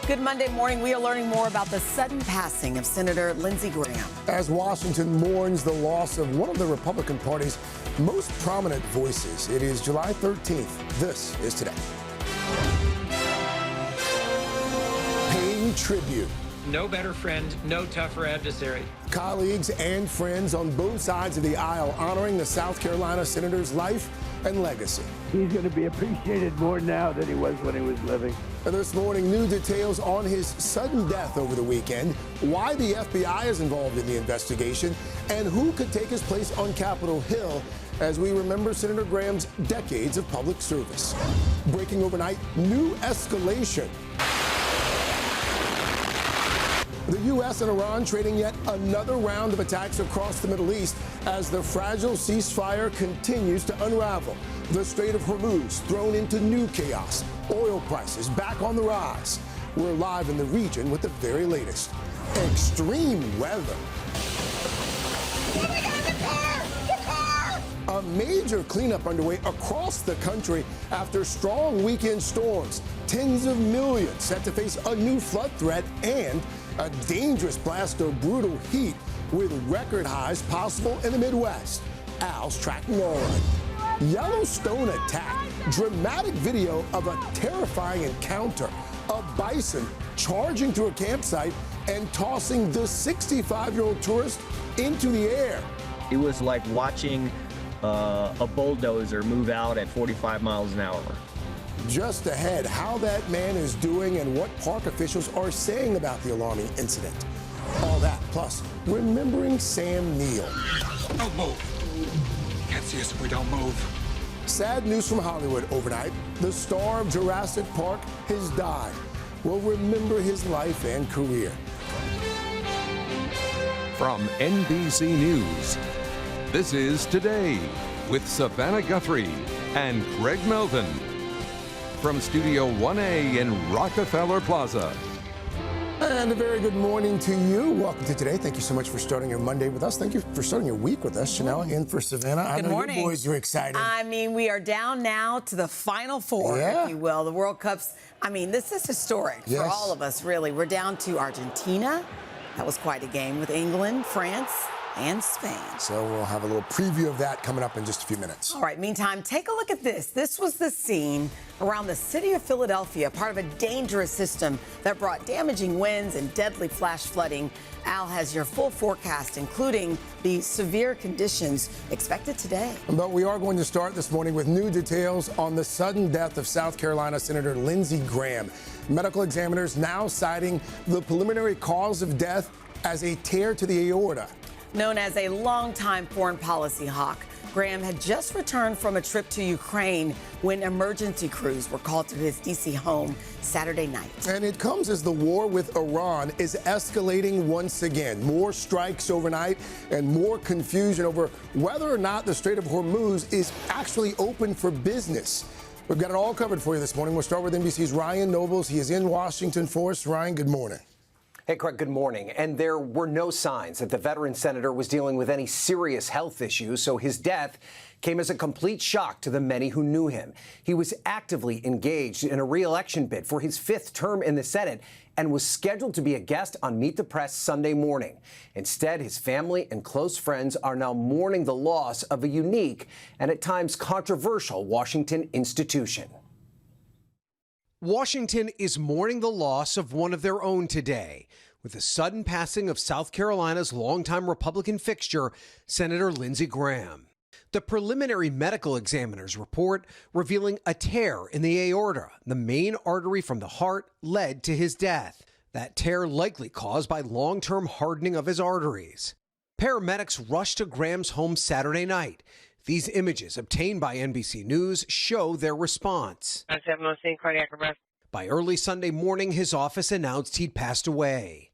Good Monday morning. We are learning more about the sudden passing of Senator Lindsey Graham. As Washington mourns the loss of one of the Republican Party's most prominent voices, it is July 13th. This is Today. Paying tribute. No better friend, no tougher adversary. Colleagues and friends on both sides of the aisle honoring the South Carolina senator's life and legacy. He's going to be appreciated more now than he was when he was living. And this morning, new details on his sudden death over the weekend, why the FBI is involved in the investigation, and who could take his place on Capitol Hill as we remember Senator Graham's decades of public service. Breaking overnight, new escalation. The U.S. and Iran trading yet another round of attacks across the Middle East as the fragile ceasefire continues to unravel. The Strait of Hormuz thrown into new chaos. Oil prices back on the rise. We're live in the region with the very latest. Extreme weather. Oh my God, the car! A major cleanup underway across the country after strong weekend storms. Tens of millions set to face a new flood threat and a dangerous blast of brutal heat with record highs possible in the Midwest. Al's tracking all of it. Yellowstone attack. Dramatic video of a terrifying encounter. A bison charging through a campsite and tossing the 65-year-old tourist into the air. It was like watching a bulldozer move out at 45 miles an hour. Just ahead, how that man is doing and what park officials are saying about the alarming incident. All that, plus remembering Sam Neill. Don't move. Can't see us if we don't move. Sad news from Hollywood overnight. The star of Jurassic Park has died. We'll remember his life and career. From NBC News, this is Today with Savannah Guthrie and Craig Melvin. From Studio 1A in Rockefeller Plaza. And a very good morning to you. Welcome to Today. Thank you so much for starting your Monday with us. Thank you for starting your week with us. Chanel and for Savannah. Good morning. You boys are excited. I mean, we are down now to the Final Four, if you will. The World Cup's, I mean, this is historic for all of us, really. We're down to Argentina. That was quite a game with England, France, and Spain. So we'll have a little preview of that coming up in just a few minutes. All right, meantime, take a look at this. This was the scene around the city of Philadelphia, part of a dangerous system that brought damaging winds and deadly flash flooding. Al has your full forecast, including the severe conditions expected today. But we are going to start this morning with new details on the sudden death of South Carolina Senator Lindsey Graham. Medical examiners now citing the preliminary cause of death as a tear to the aorta. Known as a longtime foreign policy hawk, Graham had just returned from a trip to Ukraine when emergency crews were called to his D.C. home Saturday night. And it comes as the war with Iran is escalating once again. More strikes overnight and more confusion over whether or not the Strait of Hormuz is actually open for business. We've got it all covered for you this morning. We'll start with NBC's Ryan Nobles. He is in Washington for us. Ryan, good morning. Hey, Craig, good morning. And there were no signs that the veteran senator was dealing with any serious health issues, so his death came as a complete shock to the many who knew him. He was actively engaged in a re-election bid for his 5th term in the Senate and was scheduled to be a guest on Meet the Press Sunday morning. Instead, his family and close friends are now mourning the loss of a unique and at times controversial Washington institution. Washington is mourning the loss of one of their own today, with the sudden passing of South Carolina's longtime Republican fixture, Senator Lindsey Graham. The preliminary medical examiner's report revealing a tear in the aorta, the main artery from the heart, led to his death. That tear likely caused by long-term hardening of his arteries. Paramedics rushed to Graham's home Saturday night. These images obtained by NBC News show their response. I said, I'm not seeing cardiac arrest. By early Sunday morning, his office announced he'd passed away.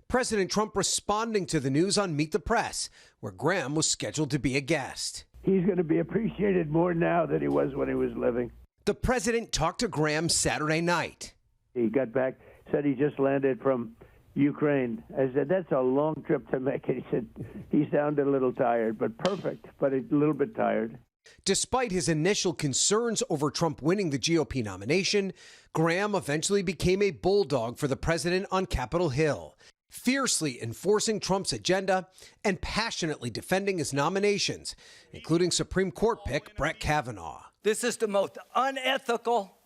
President Trump responding to the news on Meet the Press, where Graham was scheduled to be a guest. He's going to be appreciated more now than he was when he was living. The president talked to Graham Saturday night. He got back, said he just landed from Ukraine. I said, that's a long trip to make. He said he sounded a little tired, but perfect, but a little bit tired. Despite his initial concerns over Trump winning the GOP nomination, Graham eventually became a bulldog for the president on Capitol Hill, fiercely enforcing Trump's agenda and passionately defending his nominations, including Supreme Court pick Brett Kavanaugh. This is the most unethical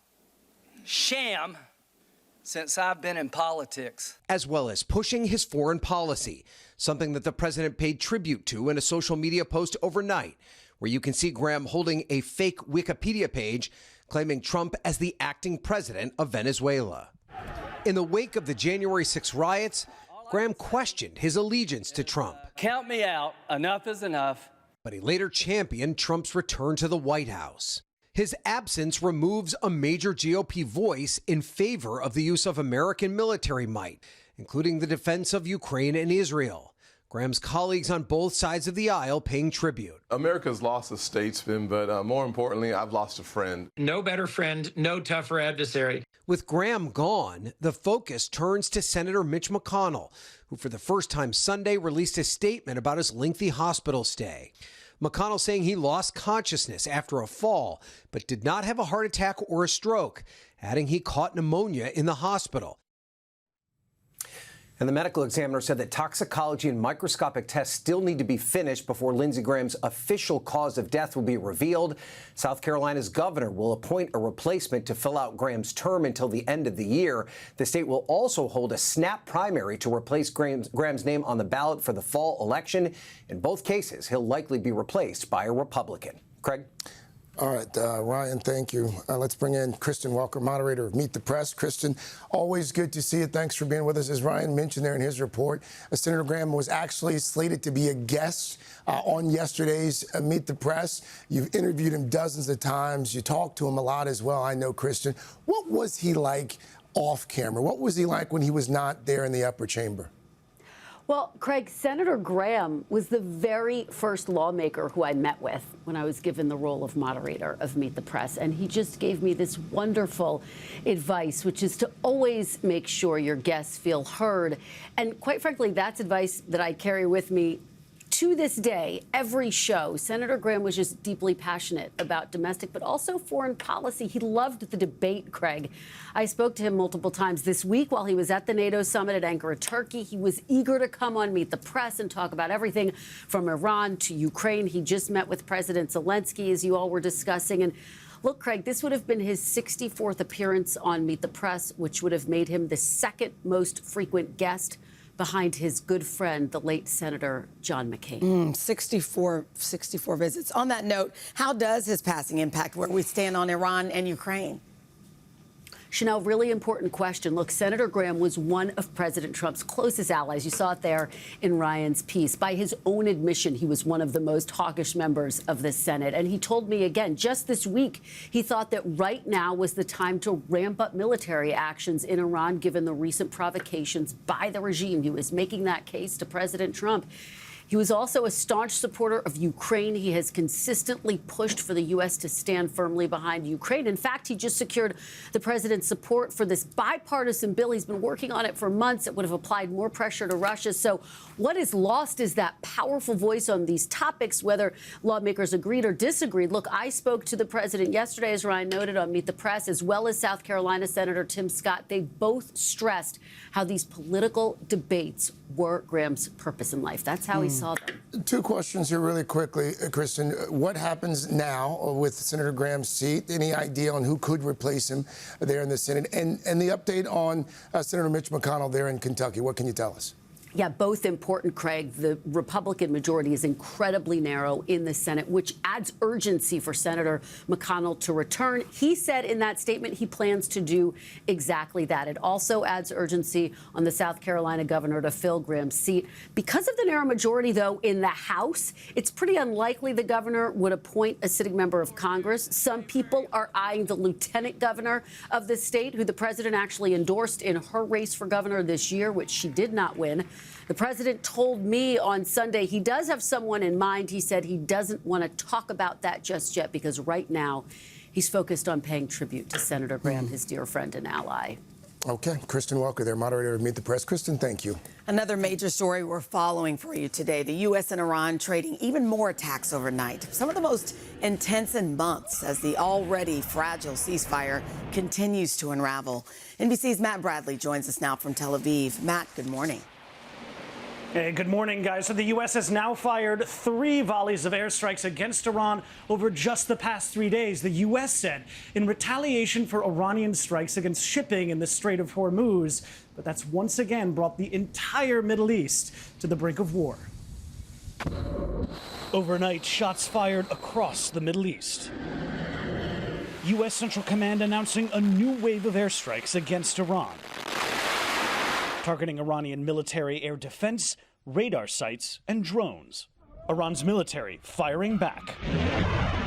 sham since I've been in politics. As well as pushing his foreign policy, something that the president paid tribute to in a social media post overnight, where you can see Graham holding a fake Wikipedia page claiming Trump as the acting president of Venezuela. In the wake of the January 6 riots, Graham questioned his allegiance to Trump. Count me out. Enough is enough. But he later championed Trump's return to the White House. His absence removes a major GOP voice in favor of the use of American military might, including the defense of Ukraine and Israel. Graham's colleagues on both sides of the aisle paying tribute. America's lost a statesman, but more importantly, I've lost a friend. No better friend, no tougher adversary. With Graham gone, the focus turns to Senator Mitch McConnell, who for the first time Sunday released a statement about his lengthy hospital stay. McConnell saying he lost consciousness after a fall, but did not have a heart attack or a stroke, adding he caught pneumonia in the hospital. And the medical examiner said that toxicology and microscopic tests still need to be finished before Lindsey Graham's official cause of death will be revealed. South Carolina's governor will appoint a replacement to fill out Graham's term until the end of the year. The state will also hold a snap primary to replace Graham's name on the ballot for the fall election. In both cases, he'll likely be replaced by a Republican. Craig? All right, Ryan, thank you. Let's bring in Kristen Walker, moderator of Meet the Press. Kristen, always good to see you. Thanks for being with us. As Ryan mentioned there in his report, Senator Graham was actually slated to be a guest on yesterday's Meet the Press. You've interviewed him dozens of times. You talked to him a lot as well, I know, Kristen. What was he like off camera? What was he like when he was not there in the upper chamber? Well, Craig, Senator Graham was the very first lawmaker who I met with when I was given the role of moderator of Meet the Press. And he just gave me this wonderful advice, which is to always make sure your guests feel heard. And quite frankly, that's advice that I carry with me to this day, every show. Senator Graham was just deeply passionate about domestic, but also foreign policy. He loved the debate, Craig. I spoke to him multiple times this week while he was at the NATO summit at Ankara, Turkey. He was eager to come on Meet the Press and talk about everything from Iran to Ukraine. He just met with President Zelensky, as you all were discussing. And look, Craig, this would have been his 64th appearance on Meet the Press, which would have made him the second most frequent guest behind his good friend, the late Senator John McCain. 64 visits. On that note, how does his passing impact where we stand on Iran and Ukraine? Chanel, really important question. Look, Senator Graham was one of President Trump's closest allies. You saw it there in Ryan's piece. By his own admission, he was one of the most hawkish members of the Senate. And he told me again, just this week, he thought that right now was the time to ramp up military actions in Iran, given the recent provocations by the regime. He was making that case to President Trump. He was also a staunch supporter of Ukraine. He has consistently pushed for the U.S. to stand firmly behind Ukraine. In fact, he just secured the president's support for this bipartisan bill. He's been working on it for months. It would have applied more pressure to Russia. So what is lost is that powerful voice on these topics, whether lawmakers agreed or disagreed. Look, I spoke to the president yesterday, as Ryan noted, on Meet the Press, as well as South Carolina Senator Tim Scott. They both stressed how these political debates were Graham's purpose in life. That's how he saw them. Two questions here really quickly, Kristen. What happens now with Senator Graham's seat? Any idea on who could replace him there in the Senate? And the update on Senator Mitch McConnell there in Kentucky. What can you tell us? Yeah, both important, Craig. The Republican majority is incredibly narrow in the Senate, which adds urgency for Senator McConnell to return. He said in that statement he plans to do exactly that. It also adds urgency on the South Carolina governor to fill Graham's seat. Because of the narrow majority, though, in the House, it's pretty unlikely the governor would appoint a sitting member of Congress. Some people are eyeing the lieutenant governor of the state, who the president actually endorsed in her race for governor this year, which she did not win. The president told me on Sunday he does have someone in mind. He said he doesn't want to talk about that just yet because right now he's focused on paying tribute to Senator Graham, his dear friend and ally. Okay. Kristen Walker there, moderator of Meet the Press. Kristen, thank you. Another major story we're following for you today. The U.S. and Iran trading even more attacks overnight. Some of the most intense in months as the already fragile ceasefire continues to unravel. NBC's Matt Bradley joins us now from Tel Aviv. Matt, good morning. Hey, good morning, guys. So the U.S. has now fired 3 volleys of airstrikes against Iran over just the past 3 days. The U.S. said in retaliation for Iranian strikes against shipping in the Strait of Hormuz. But that's once again brought the entire Middle East to the brink of war. Overnight, shots fired across the Middle East. U.S. Central Command announcing a new wave of airstrikes against Iran, targeting Iranian military air defense, radar sites, and drones. Iran's military firing back,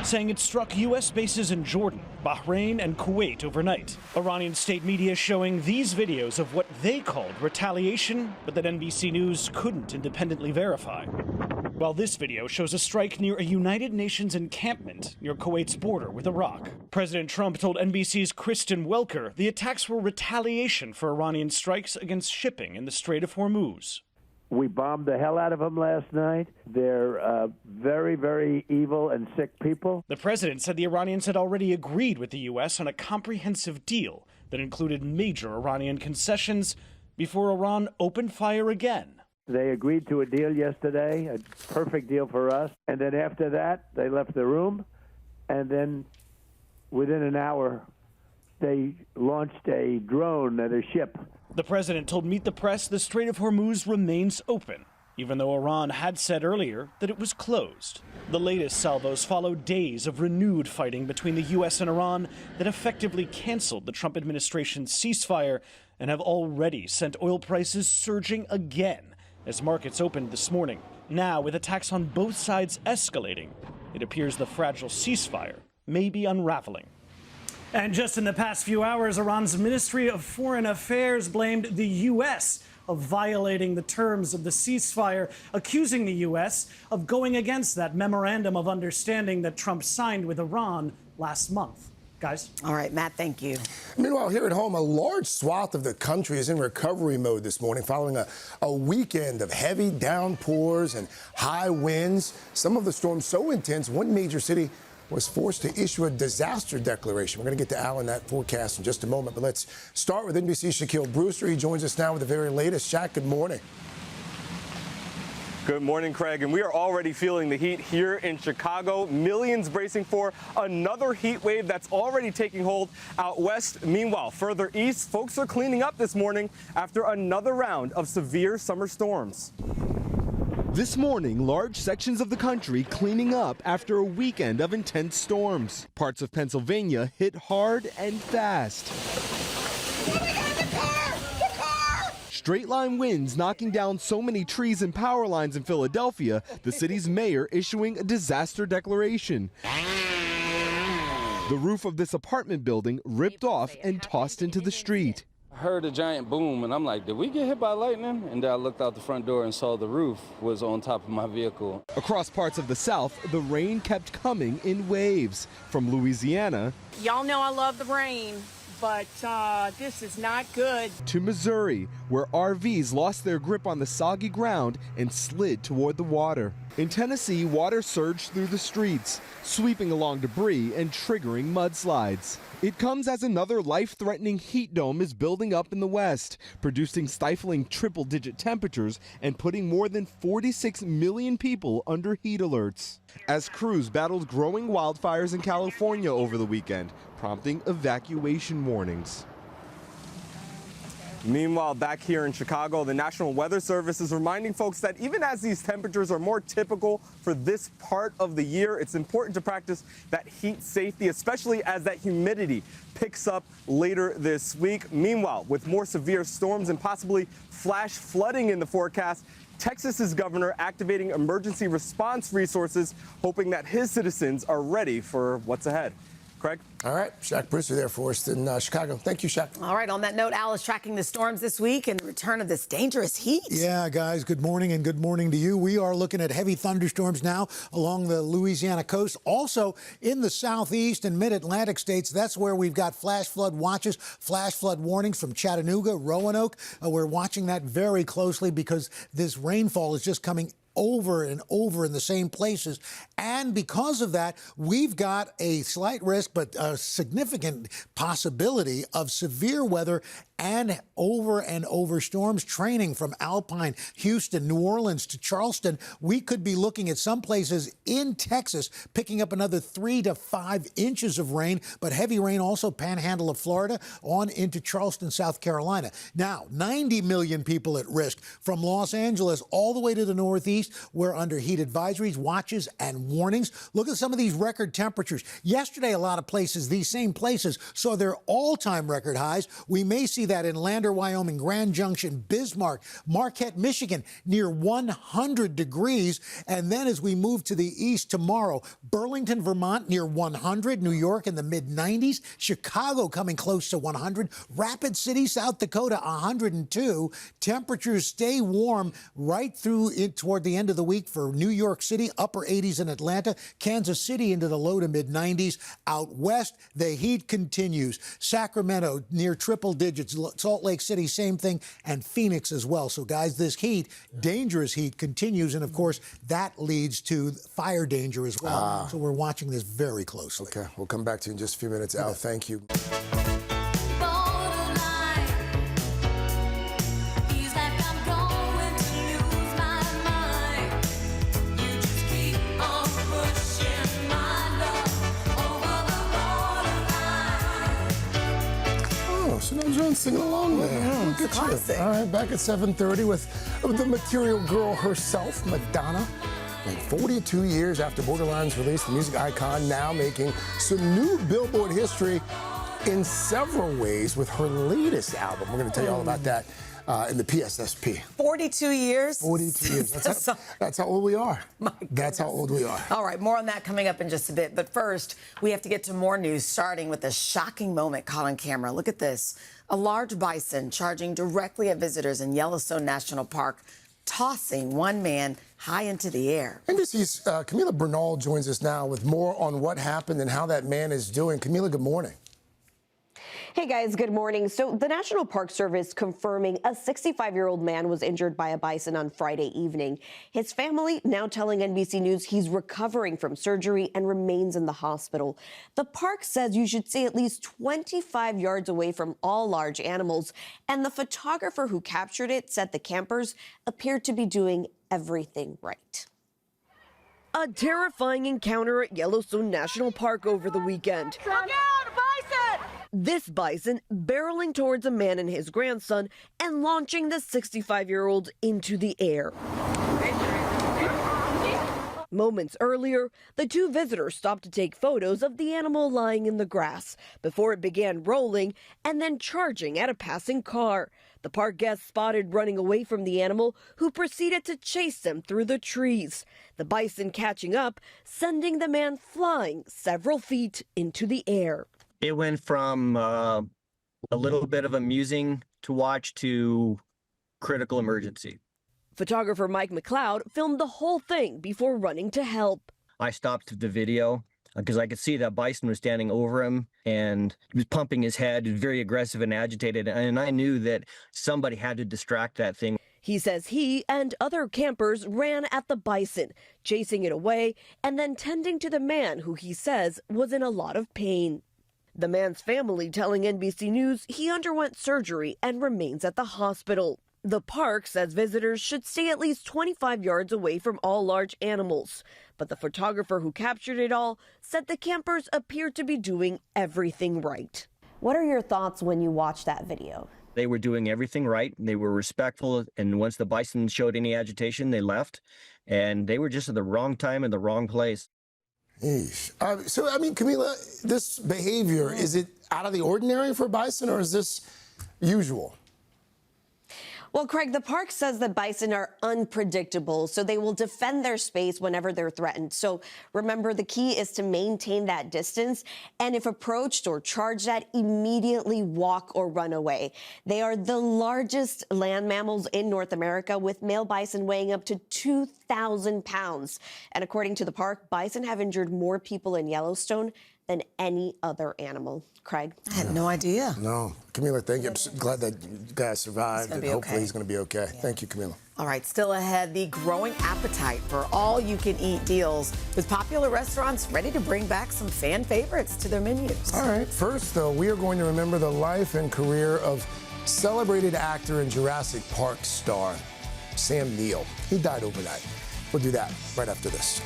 saying it struck U.S. bases in Jordan, Bahrain, and Kuwait overnight. Iranian state media showing these videos of what they called retaliation, but that NBC News couldn't independently verify. While this video shows a strike near a United Nations encampment near Kuwait's border with Iraq. President Trump told NBC's Kristen Welker the attacks were retaliation for Iranian strikes against shipping in the Strait of Hormuz. We bombed the hell out of them last night. They're very, very evil and sick people. The president said the Iranians had already agreed with the U.S. on a comprehensive deal that included major Iranian concessions before Iran opened fire again. They agreed to a deal yesterday, a perfect deal for us. And then after that, they left the room. And then within an hour, they launched a drone at a ship. The president told Meet the Press the Strait of Hormuz remains open, even though Iran had said earlier that it was closed. The latest salvos followed days of renewed fighting between the U.S. and Iran that effectively canceled the Trump administration's ceasefire and have already sent oil prices surging again as markets opened this morning. Now, with attacks on both sides escalating, it appears the fragile ceasefire may be unraveling. And just in the past few hours, Iran's Ministry of Foreign Affairs blamed the U.S. of violating the terms of the ceasefire, accusing the U.S. of going against that memorandum of understanding that Trump signed with Iran last month. Guys? All right, Matt, thank you. Meanwhile, here at home, a large swath of the country is in recovery mode this morning following a weekend of heavy downpours and high winds. Some of the storms so intense, one major city was forced to issue a disaster declaration. We're going to get to Al in that forecast in just a moment, but let's start with NBC's Shaquille Brewster. He joins us now with the very latest. Shaq, good morning. Good morning, Craig. And we are already feeling the heat here in Chicago. Millions bracing for another heat wave that's already taking hold out west. Meanwhile, further east, folks are cleaning up this morning after another round of severe summer storms. This morning, large sections of the country cleaning up after a weekend of intense storms. Parts of Pennsylvania hit hard and fast. Oh my God, the car! The car! Straight line winds knocking down so many trees and power lines in Philadelphia, the city's mayor issuing a disaster declaration. The roof of this apartment building ripped off and tossed into the street. I heard a giant boom, and I'm like, did we get hit by lightning? And then I looked out the front door and saw the roof was on top of my vehicle. Across parts of the South, the rain kept coming in waves. From Louisiana, y'all know I love the rain, but this is not good. To Missouri, where RVs lost their grip on the soggy ground and slid toward the water. In Tennessee, water surged through the streets, sweeping along debris and triggering mudslides. It comes as another life-threatening heat dome is building up in the West, producing stifling triple-digit temperatures and putting more than 46 million people under heat alerts. As crews battled growing wildfires in California over the weekend, prompting evacuation warnings. Meanwhile, back here in Chicago, the National Weather Service is reminding folks that even as these temperatures are more typical for this part of the year, it's important to practice that heat safety, especially as that humidity picks up later this week. Meanwhile, with more severe storms and possibly flash flooding in the forecast, Texas's governor activating emergency response resources, hoping that his citizens are ready for what's ahead. Craig? All right, Shaq Brewster there for us in Chicago. Thank you, Shaq. All right, on that note, Al is tracking the storms this week and the return of this dangerous heat. Yeah, guys, good morning and good morning to you. We are looking at heavy thunderstorms now along the Louisiana coast. Also in the southeast and mid-Atlantic states, that's where we've got flash flood watches, flash flood warnings from Chattanooga, Roanoke. We're watching that very closely because this rainfall is just coming over and over in the same places. And because of that, we've got a slight risk, but a significant possibility of severe weather and over storms training from Alpine, Houston, New Orleans to Charleston. We could be looking at some places in Texas picking up another 3 to 5 inches of rain, but heavy rain also panhandle of Florida on into Charleston, South Carolina. Now, 90 million people at risk from Los Angeles all the way to the Northeast. We're under heat advisories, watches, and warnings. Look at some of these record temperatures. Yesterday, a lot of places, these same places, saw their all-time record highs. We may see that in Lander, Wyoming, Grand Junction, Bismarck, Marquette, Michigan, near 100 degrees. And then as we move to the east tomorrow, Burlington, Vermont, near 100, New York in the mid-90s, Chicago coming close to 100, Rapid City, South Dakota, 102. Temperatures stay warm right through it toward the end of the week for New York City, upper 80s in Atlanta, Kansas City into the low to mid-90s. Out west, the heat continues. Sacramento near triple digits, Salt Lake City, same thing, and Phoenix as well. So, guys, this heat, dangerous heat, continues, and, of course, that leads to fire danger as well. So we're watching this very closely. Okay, we'll come back to you in just a few minutes. Al, thank you. Jones singing along there. Look at you. All right, back at 7:30 with the Material Girl herself, Madonna. Like 42 years after Borderline's release, the music icon now making some new Billboard history in several ways with her latest album. We're going to tell you all about that in the PSSP. 42 years? 42 years. That's how old we are. That's how old we are. All right, more on that coming up in just a bit. But first, we have to get to more news, starting with a shocking moment caught on camera. Look at this. A large bison charging directly at visitors in Yellowstone National Park, tossing one man high into the air. NBC's Camila Bernal joins us now with more on what happened and how that man is doing. Camila, good morning. Hey guys, good morning. So the National Park Service confirming a 65-year-old man was injured by a bison on Friday evening. His family now telling NBC News he's recovering from surgery and remains in the hospital. The park says you should stay at least 25 yards away from all large animals, and the photographer who captured it said the campers appeared to be doing everything right. A terrifying encounter at Yellowstone National Park over the weekend. Look out, bison! This bison barreling towards a man and his grandson and launching the 65-year-old into the air. Moments earlier, the two visitors stopped to take photos of the animal lying in the grass before it began rolling and then charging at a passing car. The park guests spotted running away from the animal, who proceeded to chase them through the trees. The bison catching up, sending the man flying several feet into the air. It went from a little bit of amusing to watch to critical emergency. Photographer Mike McLeod filmed the whole thing before running to help. I stopped the video because I could see that bison was standing over him and he was pumping his head, very aggressive and agitated, and I knew that somebody had to distract that thing. He says he and other campers ran at the bison, chasing it away and then tending to the man who he says was in a lot of pain. The man's family telling NBC News he underwent surgery and remains at the hospital. The park says visitors should stay at least 25 yards away from all large animals. But the photographer who captured it all said the campers appeared to be doing everything right. What are your thoughts when you watch that video? They were doing everything right. They were respectful. And once the bison showed any agitation, they left. And they were just at the wrong time in the wrong place. So, I mean, Camila, this behavior, is it out of the ordinary for bison or is this usual? Well, Craig, the park says that bison are unpredictable, so they will defend their space whenever they're threatened. So remember, the key is to maintain that distance, and if approached or charged at, immediately walk or run away. They are the largest land mammals in North America, with male bison weighing up to 2,000 pounds. And according to the park, bison have injured more people in Yellowstone than any other animal. Craig? I had no idea. No. Camila, thank you. I'm so glad that you guys survived, and hopefully he's going to be okay. Yeah. Thank you, Camila. All right, still ahead, the growing appetite for all-you-can-eat deals, with popular restaurants ready to bring back some fan favorites to their menus. All right, first, though, we are going to remember the life and career of celebrated actor and Jurassic Park star Sam Neill. He died overnight. We'll do that right after this.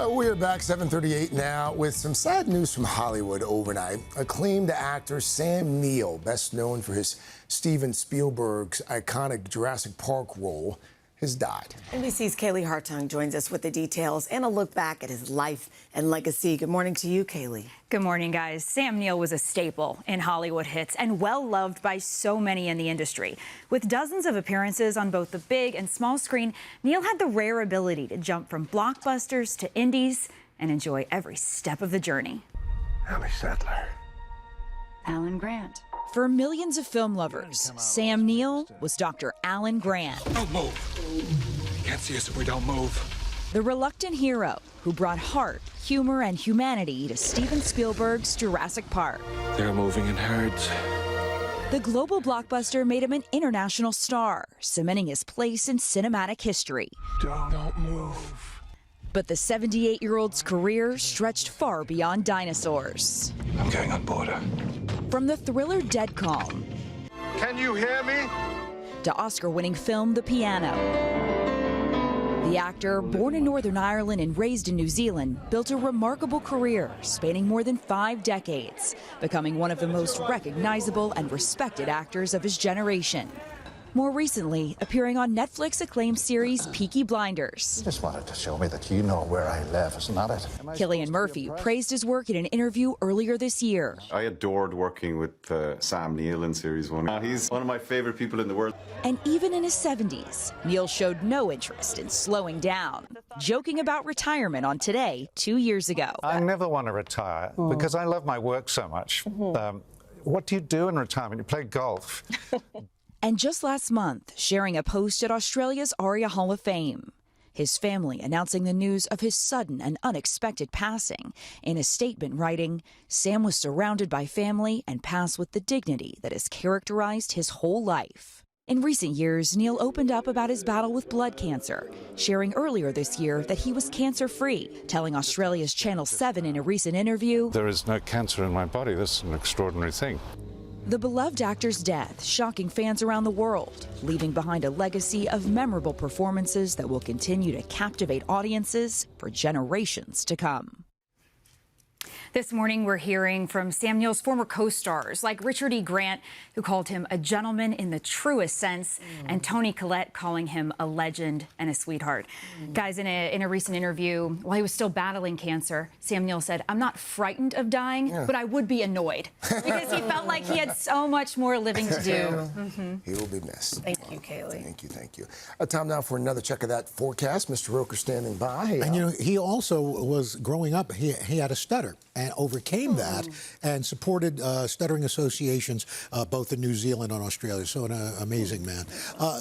We are back 7:38 now with some sad news from Hollywood overnight. Acclaimed actor Sam Neill, best known for his Steven Spielberg's iconic Jurassic Park role, has died. NBC's Kaylee Hartung joins us with the details and a look back at his life and legacy. Good morning to you, Kaylee. Good morning, guys. Sam Neill was a staple in Hollywood hits and well-loved by so many in the industry. With dozens of appearances on both the big and small screen, Neill had the rare ability to jump from blockbusters to indies and enjoy every step of the journey. Ellie Sattler. Alan Grant. For millions of film lovers, Sam Neill was Dr. Alan Grant. Don't move. You can't see us if we don't move. The reluctant hero who brought heart, humor, and humanity to Steven Spielberg's Jurassic Park. They're moving in herds. The global blockbuster made him an international star, cementing his place in cinematic history. Don't move. But the 78-year-old's career stretched far beyond dinosaurs. I'm going on board her. From the thriller Dead Calm. Can you hear me? To Oscar-winning film The Piano. The actor, born in Northern Ireland and raised in New Zealand, built a remarkable career spanning more than 5 decades, becoming one of the most recognizable and respected actors of his generation. More recently, appearing on Netflix acclaimed series Peaky Blinders. You just wanted to show me that you know where I live, isn't that it? Cillian Murphy praised his work in an interview earlier this year. I adored working with Sam Neill in Series 1. He's one of my favorite people in the world. And even in his 70s, Neill showed no interest in slowing down, joking about retirement on Today 2 years ago. I never want to retire because I love my work so much. What do you do in retirement? You play golf. And just last month, sharing a post at Australia's ARIA Hall of Fame. His family announcing the news of his sudden and unexpected passing. In a statement writing, Sam was surrounded by family and passed with the dignity that has characterized his whole life. In recent years, Neill opened up about his battle with blood cancer, sharing earlier this year that he was cancer-free, telling Australia's Channel 7 in a recent interview, There is no cancer in my body. This is an extraordinary thing. The beloved actor's death shocking fans around the world, leaving behind a legacy of memorable performances that will continue to captivate audiences for generations to come. This morning, we're hearing from Sam Neill's former co-stars, like Richard E. Grant, who called him a gentleman in the truest sense, and Toni Collette calling him a legend and a sweetheart. Guys, in a recent interview, while he was still battling cancer, Sam Neill said, "I'm not frightened of dying, but I would be annoyed," because he felt like he had so much more living to do. He will be missed. Thank you, Kaylee. Thank you. Time now for another check of that forecast. Mr. Roker standing by. Hey, and you know, he also was growing up, he had a stutter and overcame that and supported stuttering associations both in New Zealand and Australia. So an amazing man.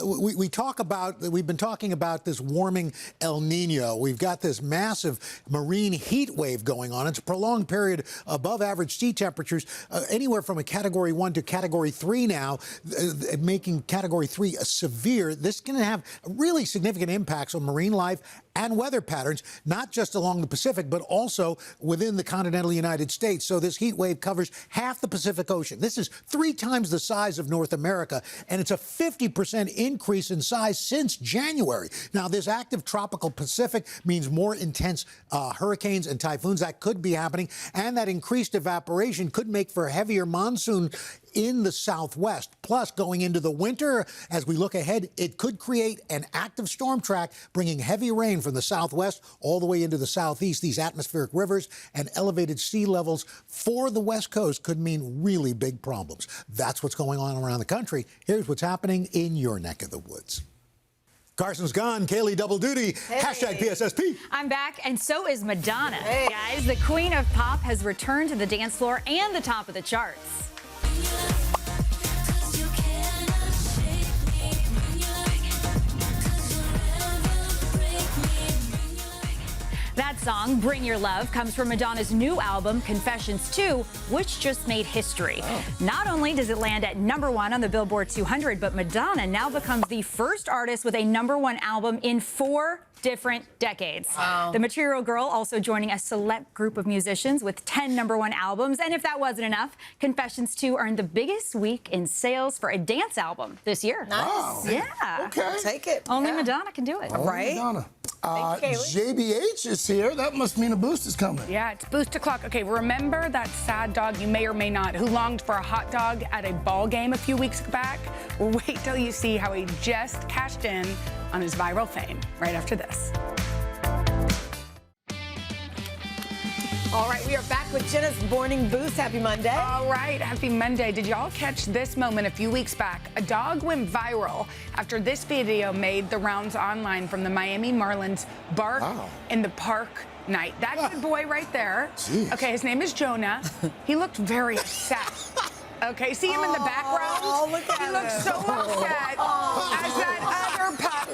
We've been talking about this warming El Nino. We've got this massive marine heat wave going on. It's a prolonged period above average sea temperatures, anywhere from a Category 1 to Category 3 now, making Category 3 severe. This is going to have really significant impacts on marine life and weather patterns, not just along the Pacific, but also within the continental United States. So this heat wave covers half the Pacific Ocean. This is 3 times the size of North America, and it's a 50% increase in size since January. Now, this active tropical Pacific means more intense hurricanes and typhoons that could be happening, and that increased evaporation could make for heavier monsoon in the southwest. Plus, going into the winter, as we look ahead, it could create an active storm track, bringing heavy rain from the southwest all the way into the southeast. These atmospheric rivers and elevated sea levels for the west coast could mean really big problems. That's what's going on around the country. Here's what's happening in your neck of the woods. Carson's gone. Kaylee double duty. Hey. Hashtag PSSP. I'm back, and so is Madonna. Hey. Guys, the queen of pop has returned to the dance floor and the top of the charts. That song, Bring Your Love, comes from Madonna's new album, Confessions 2, which just made history. Oh. Not only does it land at #1 on the Billboard 200, but Madonna now becomes the first artist with a #1 album in 4 different decades. Wow. The Material Girl also joining a select group of musicians with 10 #1 albums. And if that wasn't enough, Confessions 2 earned the biggest week in sales for a dance album this year. Nice. Wow. Yeah. Okay. I'll take it. Only Madonna can do it. Right? Madonna. Thank you, JBH is here. That must mean a boost is coming. Yeah, it's boost o'clock. Okay, remember that sad dog, you may or may not, who longed for a hot dog at a ball game a few weeks back? Wait till you see how he just cashed in on his viral fame right after this. All right, we are back with Jenna's Morning Boost. Happy Monday. All right, happy Monday. Did y'all catch this moment a few weeks back? A dog went viral after this video made the rounds online from the Miami Marlins bark in the park night. That's the boy right there. Jeez. Okay, his name is Jonah. He looked very upset. Okay, see him in the background? Oh, look at he looked him. so upset as that other pup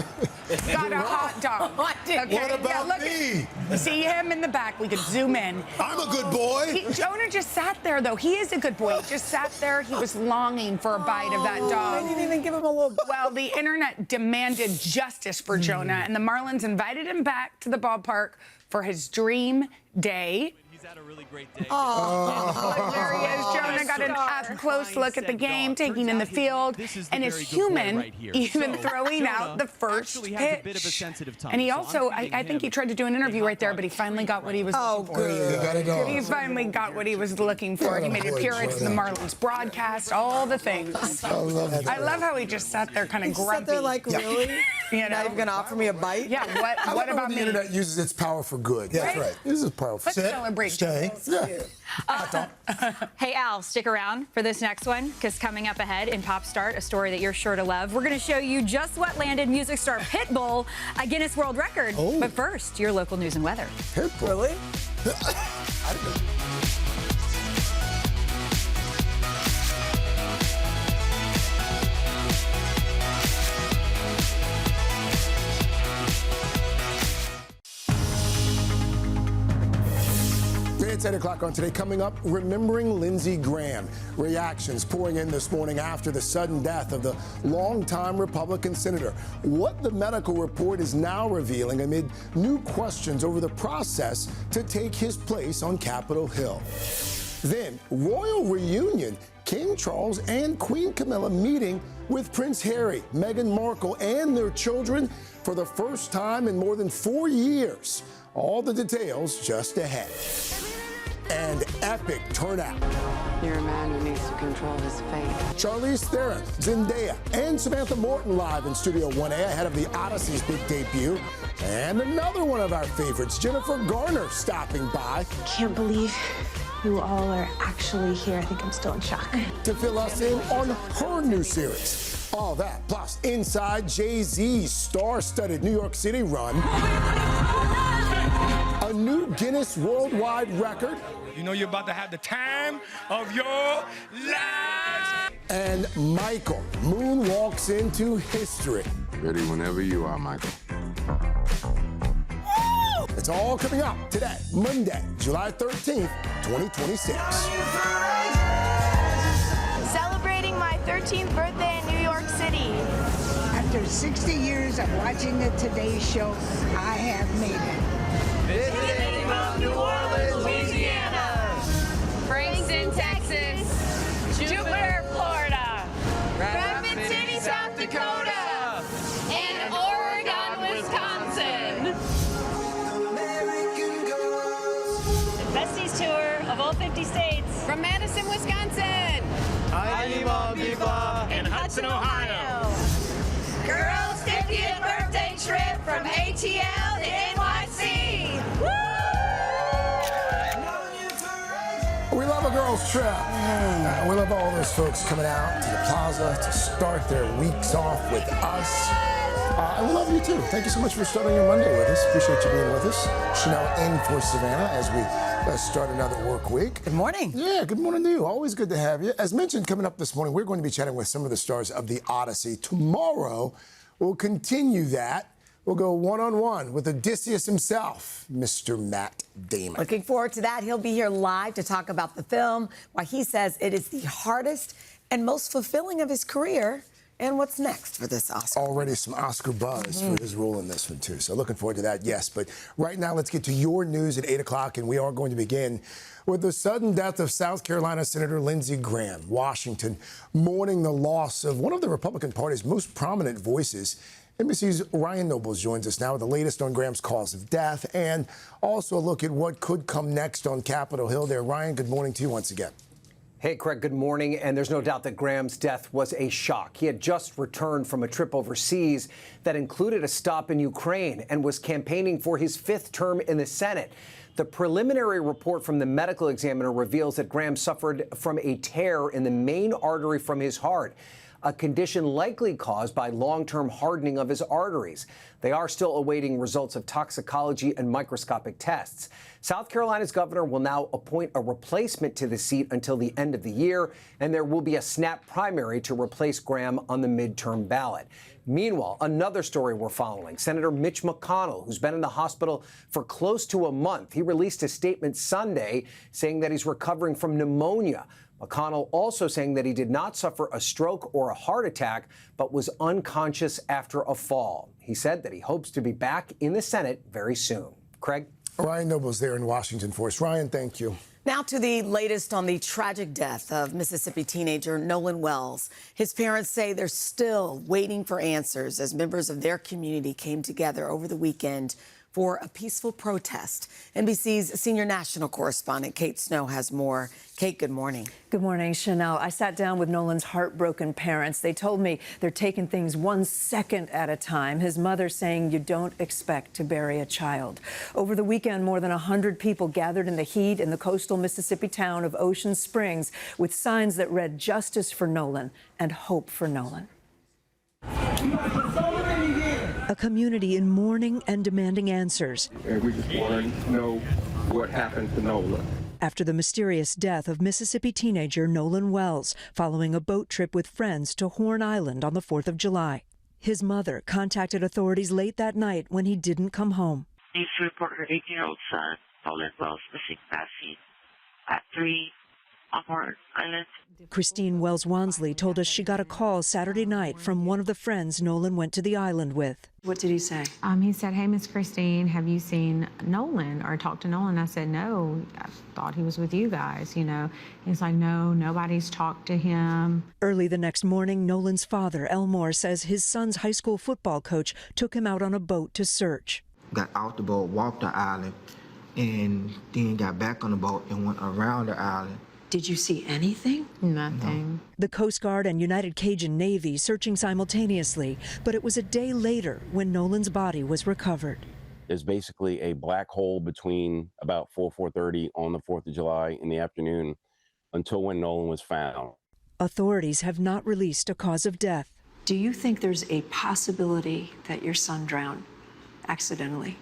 got a hot dog. Okay, What about me? See him in the back. We could zoom in. I'm a good boy. Jonah just sat there, though. He is a good boy. He just sat there. He was longing for a bite of that dog. They didn't even give him a little. Well, the internet demanded justice for Jonah, and the Marlins invited him back to the ballpark for his dream day. He's had a really great day. Oh, there he is. Jonah got an up-close look at the game, taking in the field, and is human, even throwing out the first pitch. And he also, I think he tried to do an interview right there, but he finally got what he was looking for. Good. He finally got what he was looking for. He made an appearance in the Marlins broadcast, all the things. I love how he just sat there kind of grumpy. Sat there like, really? You know? Not even going to offer me a bite? Yeah, what about the me? internet uses its power for good. That's right. This is powerful. Let's celebrate. Stay. Hey, Al, stick around for this next one, because coming up ahead in Pop Start, a story that you're sure to love, we're going to show you just what landed music star Pitbull a Guinness World Record. Oh. But first, your local news and weather. Pitbull. Really? I don't know. It's 8 o'clock on Today. Coming up, remembering Lindsey Graham. Reactions pouring in this morning after the sudden death of the longtime Republican senator. What the medical report is now revealing amid new questions over the process to take his place on Capitol Hill. Then, royal reunion. King Charles and Queen Camilla meeting with Prince Harry, Meghan Markle, and their children for the first time in more than 4 years. All the details just ahead. And epic turnout. You're a man who needs to control his fate. Charlize Theron, Zendaya, and Samantha Morton live in Studio 1A ahead of the Odyssey's big debut. And another one of our favorites, Jennifer Garner, stopping by. Can't believe you all are actually here. I think I'm still in shock. To fill us in on her new series. All that, plus inside Jay-Z's star-studded New York City run. A new Guinness Worldwide Record. You know you're about to have the time of your life. And Michael moonwalks into history. Ready whenever you are, Michael. It's all coming up today, Monday, July 13th, 2026. Celebrating my 13th birthday in New York City. After 60 years of watching the Today Show, I have made it. Visiting from New Orleans, Louisiana. Frankston, Texas. Jupiter, Florida. Rapid City, South Dakota. And Oregon, Wisconsin. Besties tour of all 50 states. From Madison, Wisconsin. I in Hudson, Ohio. Girls' 50th birthday trip from ATL to NYC. We love a girls' trip. We love all those folks coming out to the plaza to start their weeks off with us. And we love you too. Thank you so much for starting your Monday with us. Appreciate you being with us. Chanel in for Savannah as we start another work week. Good morning. Yeah, good morning to you. Always good to have you. As mentioned, coming up this morning, we're going to be chatting with some of the stars of the Odyssey. Tomorrow, we'll continue that. We'll go one-on-one with Odysseus himself, Mr. Matt Damon. Looking forward to that. He'll be here live to talk about the film, why he says it is the hardest and most fulfilling of his career. And what's next for this Oscar? Already some Oscar buzz for his role in this one, too. So looking forward to that, yes. But right now, let's get to your news at 8 o'clock, and we are going to begin with the sudden death of South Carolina Senator Lindsey Graham. Washington mourning the loss of one of the Republican Party's most prominent voices. NBC's Ryan Nobles joins us now with the latest on Graham's cause of death and also a look at what could come next on Capitol Hill there. Ryan, good morning to you once again. Hey, Craig, good morning. And there's no doubt that Graham's death was a shock. He had just returned from a trip overseas that included a stop in Ukraine and was campaigning for his 5th term in the Senate. The preliminary report from the medical examiner reveals that Graham suffered from a tear in the main artery from his heart, a condition likely caused by long-term hardening of his arteries. They are still awaiting results of toxicology and microscopic tests. South Carolina's governor will now appoint a replacement to the seat until the end of the year, and there will be a snap primary to replace Graham on the midterm ballot. Meanwhile, another story we're following, Senator Mitch McConnell, who's been in the hospital for close to a month. He released a statement Sunday saying that he's recovering from pneumonia. McConnell also saying that he did not suffer a stroke or a heart attack, but was unconscious after a fall. He said that he hopes to be back in the Senate very soon. Craig? Ryan Nobles there in Washington for us. Ryan, thank you. Now to the latest on the tragic death of Mississippi teenager Nolan Wells. His parents say they're still waiting for answers as members of their community came together over the weekend for a peaceful protest. NBC's senior national correspondent Kate Snow has more. Kate, good morning. Good morning, Chanel. I sat down with Nolan's heartbroken parents. They told me they're taking things 1 second at a time. His mother saying you don't expect to bury a child. Over the weekend, more than 100 people gathered in the heat in the coastal Mississippi town of Ocean Springs with signs that read justice for Nolan and hope for Nolan. A community in mourning and demanding answers. And we just want to know what happened to Nolan. After the mysterious death of Mississippi teenager Nolan Wells following a boat trip with friends to Horn Island on the 4th of July. His mother contacted authorities late that night when he didn't come home. Needs to report her 18-year-old son, Nolan Wells, missing last seen at 3 on Horn Island. Christine Wells-Wansley told us she got a call Saturday night from one of the friends Nolan went to the island with. What did he say? He said, "Hey, Miss Christine, have you seen Nolan or talked to Nolan?" I said, "No, I thought he was with you guys, you know." He's like, "No, nobody's talked to him." Early the next morning, Nolan's father, Elmore, says his son's high school football coach took him out on a boat to search. Got off the boat, walked the island, and then got back on the boat and went around the island. Did you see anything? Nothing. The Coast Guard and United Cajun Navy searching simultaneously, but it was a day later when Nolan's body was recovered. There's basically a black hole between about 4:30 on the 4th of July in the afternoon until when Nolan was found. Authorities have not released a cause of death. Do you think there's a possibility that your son drowned accidentally?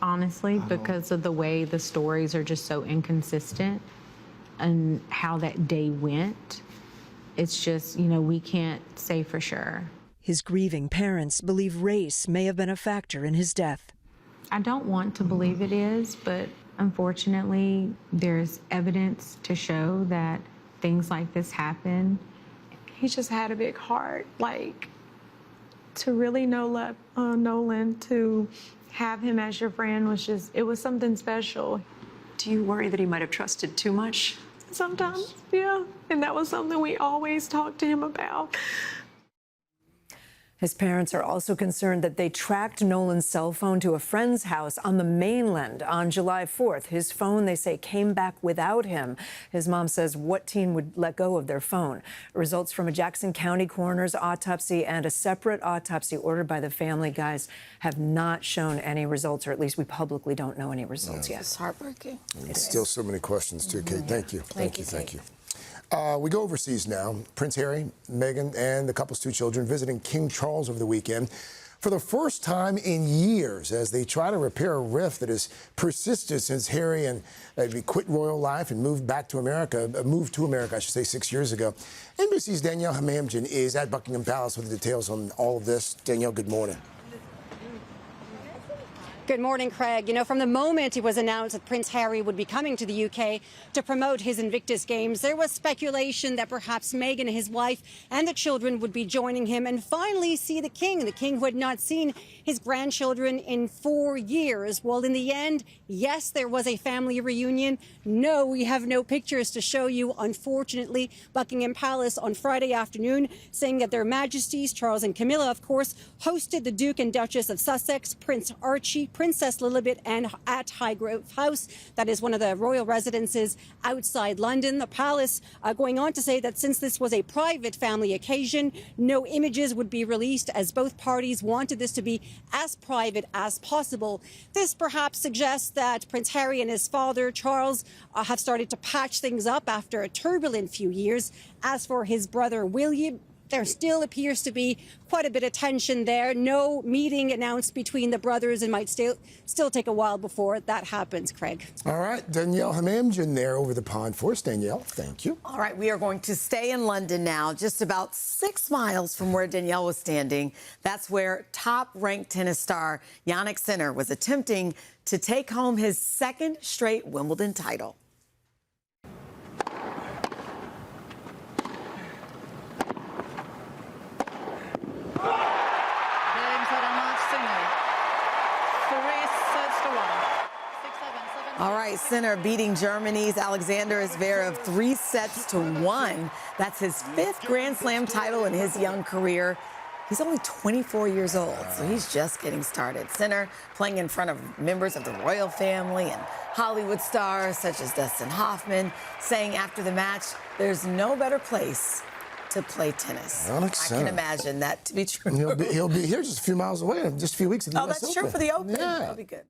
Honestly, because of the way the stories are just so inconsistent and how that day went, it's just, we can't say for sure. His grieving parents believe race may have been a factor in his death. I don't want to believe it is, but unfortunately, there's evidence to show that things like this happen. He just had a big heart. To really know Nolan, to have him as your friend it was something special. Do you worry that he might have trusted too much? Sometimes, yeah. And that was something we always talked to him about. His parents are also concerned that they tracked Nolan's cell phone to a friend's house on the mainland on July 4th. His phone, they say, came back without him. His mom says, what teen would let go of their phone? Results from a Jackson County coroner's autopsy and a separate autopsy ordered by the family, guys, have not shown any results, or at least we publicly don't know any results yet. It's heartbreaking. It's still so many questions, too, Kate. Thank you. Thank you. We go overseas now. Prince Harry, Meghan, and the couple's 2 children visiting King Charles over the weekend for the first time in years as they try to repair a rift that has persisted since Harry and quit royal life and moved to America, I should say, 6 years ago. NBC's Danielle Hamamjian is at Buckingham Palace with the details on all of this. Danielle, good morning. Good morning, Craig. You know, from the moment it was announced that Prince Harry would be coming to the UK to promote his Invictus Games, there was speculation that perhaps Meghan, his wife, and the children would be joining him and finally see the king who had not seen his grandchildren in 4 years. Well, in the end, yes, there was a family reunion. No, we have no pictures to show you, unfortunately. Buckingham Palace on Friday afternoon saying that their Majesties, Charles and Camilla, of course, hosted the Duke and Duchess of Sussex, Prince Archie, Princess Lilibet, and at Highgrove House. That is one of the royal residences outside London. The palace going on to say that since this was a private family occasion, no images would be released as both parties wanted this to be as private as possible. This perhaps suggests that Prince Harry and his father, Charles, have started to patch things up after a turbulent few years. As for his brother, William, there still appears to be quite a bit of tension there. No meeting announced between the brothers and might still take a while before that happens, Craig. All right, Danielle Hamamjian there over the pond for us. Danielle, thank you. All right, we are going to stay in London now, just about 6 miles from where Danielle was standing. That's where top-ranked tennis star Jannik Sinner was attempting to take home his 2nd straight Wimbledon title. All right, Sinner beating Germany's Alexander Zverev 3-1. That's his 5th Grand Slam title in his young career. He's only 24 years old, so he's just getting started. Sinner playing in front of members of the royal family and Hollywood stars such as Dustin Hoffman, saying after the match, there's no better place to play tennis. I can imagine that to be true. He'll be here just a few miles away in just a few weeks at the US that's true for the Open. Yeah. That'll be good.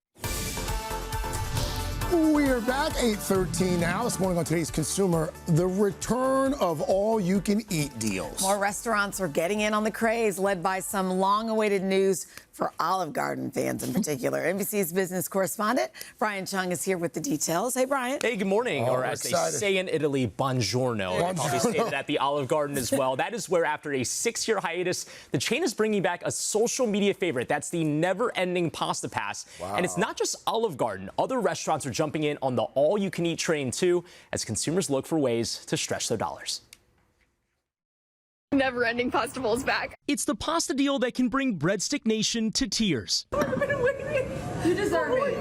We're back, 8:13 now. This morning on Today's Consumer, the return of all-you-can-eat deals. More restaurants are getting in on the craze, led by some long-awaited news for Olive Garden fans in particular. NBC's business correspondent Brian Chung is here with the details. Hey, Brian. Hey, good morning. Or as they say in Italy, buongiorno. They probably say it at the Olive Garden as well. That is where, after a 6-year hiatus, the chain is bringing back a social media favorite. That's the never-ending pasta pass. Wow. And it's not just Olive Garden. Other restaurants are jumping in on the all-you-can-eat train, too, as consumers look for ways to stretch their dollars. Never-ending pasta bowl's back. It's the pasta deal that can bring Breadstick Nation to tears. You deserve it.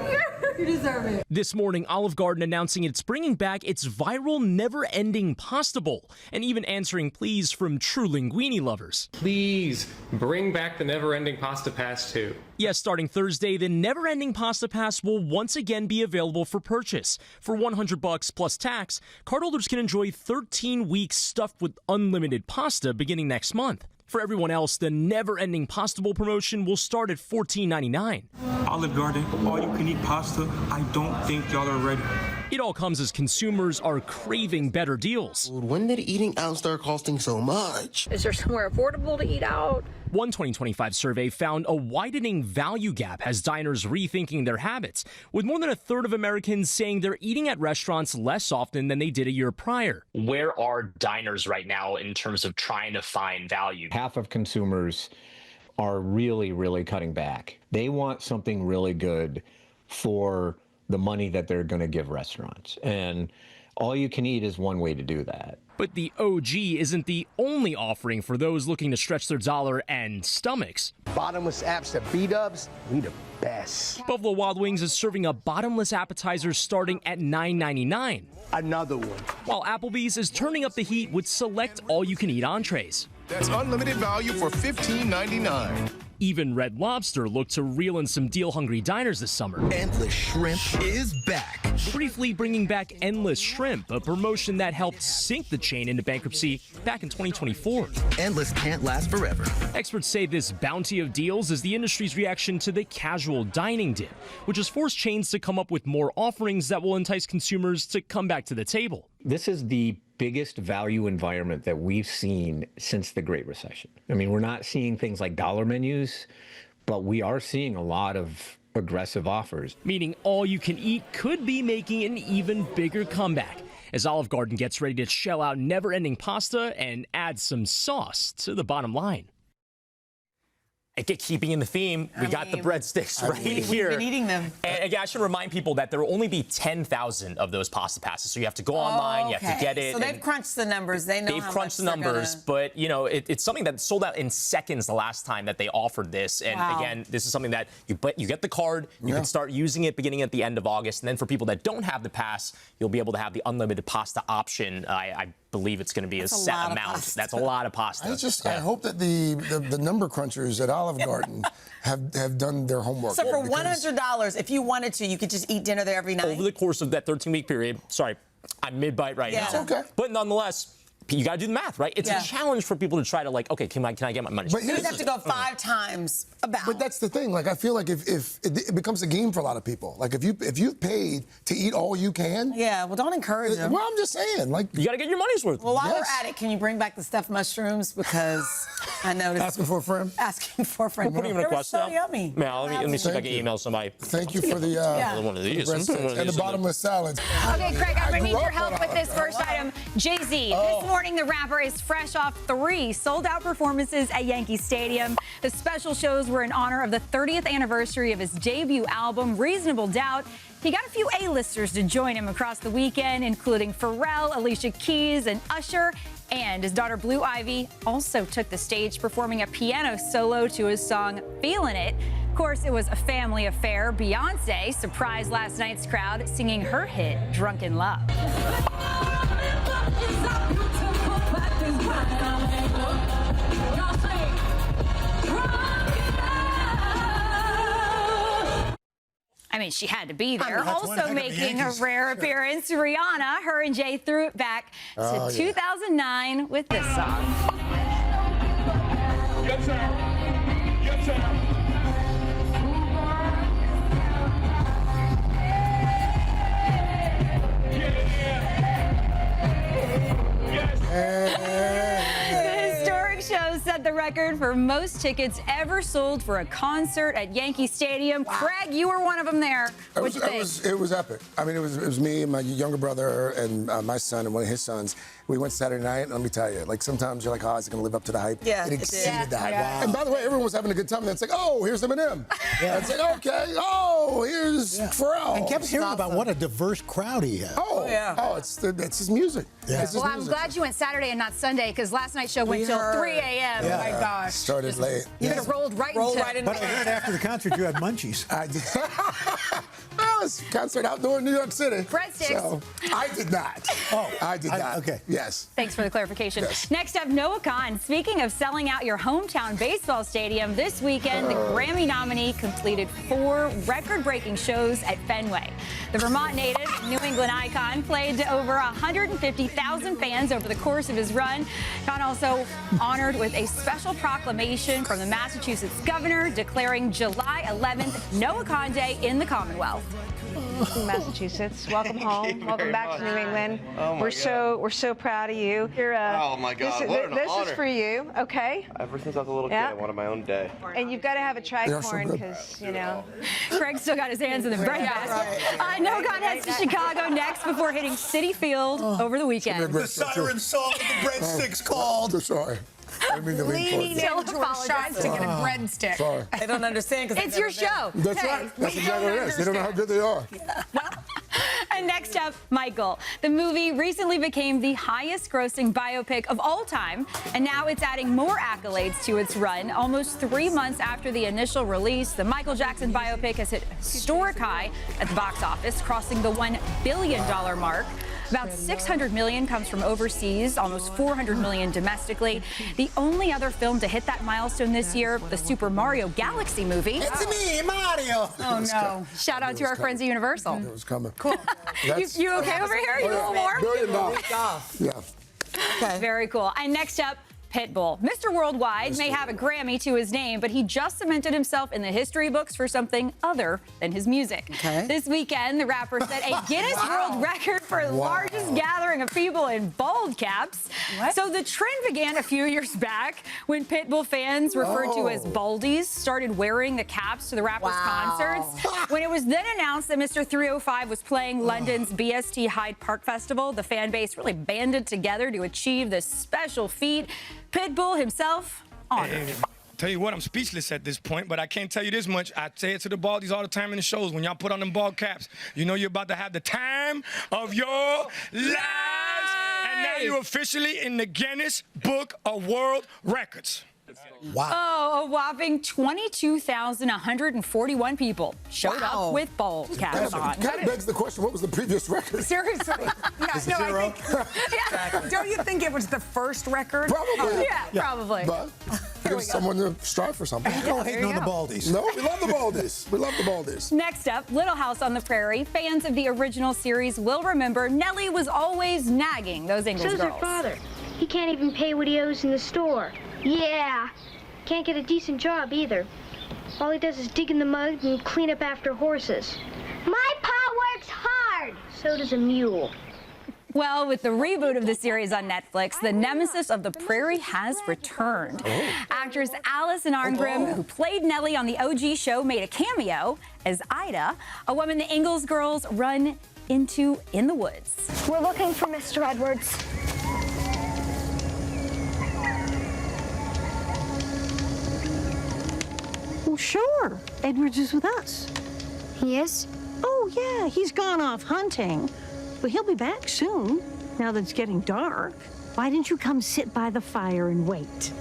You deserve it. This morning, Olive Garden announcing it's bringing back its viral never-ending pasta bowl, and even answering pleas from true linguine lovers. Please bring back the never-ending pasta pass too. Yes, starting Thursday, the never-ending pasta pass will once again be available for purchase. For $100 plus tax, cardholders can enjoy 13 weeks stuffed with unlimited pasta beginning next month. For everyone else, the never-ending pasta bowl promotion will start at $14.99. Olive Garden, all-you-can-eat pasta. I don't think y'all are ready. It all comes as consumers are craving better deals. When did eating out start costing so much? Is there somewhere affordable to eat out? One 2025 survey found a widening value gap as diners rethinking their habits, with more than a third of Americans saying they're eating at restaurants less often than they did a year prior. Where are diners right now in terms of trying to find value? Half of consumers are really cutting back. They want something really good for the money that they're going to give restaurants. And all you can eat is one way to do that. But the OG isn't the only offering for those looking to stretch their dollar and stomachs. Bottomless apps at B-dubs, we the best. Buffalo Wild Wings is serving a bottomless appetizer starting at $9.99. Another one. While Applebee's is turning up the heat with select all-you-can-eat entrees. That's unlimited value for $15.99. Even Red Lobster looked to reel in some deal-hungry diners this summer. Endless Shrimp is back. Briefly bringing back Endless Shrimp, a promotion that helped sink the chain into bankruptcy back in 2024. Endless can't last forever. Experts say this bounty of deals is the industry's reaction to the casual dining dip, which has forced chains to come up with more offerings that will entice consumers to come back to the table. This is the biggest value environment that we've seen since the Great Recession. I mean, we're not seeing things like dollar menus, but we are seeing a lot of aggressive offers. Meaning all you can eat could be making an even bigger comeback as Olive Garden gets ready to shell out never-ending pasta and add some sauce to the bottom line. Keeping in the theme, we got the breadsticks right here. We've been eating them. And again, I should remind people that there will only be 10,000 of those pasta passes. So you have to go online, you have to get it. So they've crunched the numbers. They know they've how crunched the much numbers, but you know, it's something that sold out in seconds the last time that they offered this. And again, this is something that you get the card, you can start using it beginning at the end of August. And then for people that don't have the pass, you'll be able to have the unlimited pasta option. I believe it's going to be a set amount. That's a lot of pasta. I hope that the number crunchers at Olive Garden have done their homework. So for $100, if you wanted to, you could just eat dinner there every night? Over the course of that 13-week period. Sorry, I'm mid-bite right now. It's okay. But nonetheless, you got to do the math, right? It's a challenge for people to try to, like, okay, can I get my money? But you have to go 5 times about. But that's the thing. Like, I feel like if it becomes a game for a lot of people. Like, if you've paid to eat all you can. Yeah, well, don't encourage them. Well, I'm just saying, like, you got to get your money's worth. Well, while we're at it, can you bring back the stuffed mushrooms? Because I noticed. Asking for a friend? Asking for a friend. We're putting in a request so now. yummy. Mal, let me see if I can email somebody. Thank you for the one of these. and the bottomless salads. Okay, Craig, I'm going to need your help with this first item. Jay-Z, this morning the rapper is fresh off 3 sold-out performances at Yankee Stadium. The special shows were in honor of the 30th anniversary of his debut album, Reasonable Doubt. He got a few A-listers to join him across the weekend, including Pharrell, Alicia Keys, and Usher. And his daughter Blue Ivy also took the stage, performing a piano solo to his song Feelin' It. Of course, it was a family affair. Beyonce surprised last night's crowd singing her hit, Drunken Love. I mean, she had to be there. Also making a rare appearance, Rihanna. Her and Jay threw it back to 2009 with this song. Yes, sir. Yes, sir. The historic show set the record for most tickets ever sold for a concert at Yankee Stadium. Craig, you were one of them there. What'd you think? It was epic. I mean, it was me and my younger brother and my son and one of his sons. We went Saturday night, and let me tell you, like, sometimes you're like, oh, is it going to live up to the hype? Yeah, it exceeded the hype. Yeah. And by the way, everyone was having a good time. And it's like, oh, here's Eminem. Yeah. It's like, okay, oh, here's Pharrell. And kept hearing about what a diverse crowd he had. Oh, yeah. Oh, it's his music. Yeah. Well, I'm glad you went Saturday and not Sunday, because last night's show went till 3 a.m. Yeah. Oh, my gosh. Started late. You could have rolled right into But I heard after the concert you had munchies. I did. Well, it's a concert outdoor in New York City. Breadsticks. So, I did not. Oh, I did not. Okay. Yes. Thanks for the clarification. Yes. Next up, Noah Khan. Speaking of selling out your hometown baseball stadium, this weekend, the Grammy nominee completed 4 record-breaking shows at Fenway. The Vermont native, New England icon, played to over 150,000 fans over the course of his run. Khan also honored with a special proclamation from the Massachusetts governor declaring July 11th Noah Khan Day in the Commonwealth. Massachusetts, welcome home. Welcome back to New England. Oh my we're so proud of you. Oh my God, what an this honor. is for you, okay? Ever since I was a little kid, I wanted my own day. And you've got to have a tricorn because, you know. Craig still got his hands in the bread basket. Noah Khan heads to Chicago next before hitting Citi Field over the weekend. The siren song of the breadsticks called. I'm sorry. I mean, Leaning in to apologize to get a breadstick. Sorry. They don't understand because it's your show. That's right. That's exactly what it is. They don't know how good they are. And next up, Michael. The movie recently became the highest-grossing biopic of all time, and now it's adding more accolades to its run. Almost 3 months after the initial release, the Michael Jackson biopic has hit a historic high at the box office, crossing the $1 billion mark. About 600 million comes from overseas, almost 400 million domestically. The only other film to hit that milestone this year, the Super Mario Galaxy movie. It's me, Mario. Oh no! Shout out to our friends at Universal. It was coming. Cool. you okay over here? You a little warm? Yeah. Okay. Very cool. And next up, Pitbull. Mr. Worldwide may have a Grammy to his name, but he just cemented himself in the history books for something other than his music. This weekend, the rapper set a Guinness World Record for the largest gathering of people in bald caps. So the trend began a few years back when Pitbull fans, referred to as baldies, started wearing the caps to the rapper's concerts. When it was then announced that Mr. 305 was playing London's BST Hyde Park Festival, the fan base really banded together to achieve this special feat. Pitbull himself honored. Tell you what, I'm speechless at this point, but I can't tell you this much. I say it to the baldies all the time in the shows. When y'all put on them bald caps, you know you're about to have the time of your lives. And now you're officially in the Guinness Book of World Records. Wow. Oh, a whopping 22,141 people showed up with bald caps on. Kind of begs the question, what was the previous record? Seriously. I think, don't you think it was the first record? Probably. Yeah, probably. But give someone to strive for something. Don't hate on the baldies. No, we love the baldies. We love the baldies. Next up, Little House on the Prairie. Fans of the original series will remember Nellie was always nagging those Ingalls So's girls. her father. He can't even pay what he owes in the store. Yeah. Can't get a decent job either. All he does is dig in the mud and clean up after horses. My pa works hard. So does a mule. Well, with the reboot of the series on Netflix, the nemesis of the prairie has returned. Actress Allison Arngrim, who played Nellie on the OG show, made a cameo as Ida, a woman the Ingalls girls run into in the woods. We're looking for Mr. Edwards. Well, sure. Edwards is with us. He is? Oh, yeah. He's gone off hunting. But he'll be back soon, now that it's getting dark. Why didn't you come sit by the fire and wait?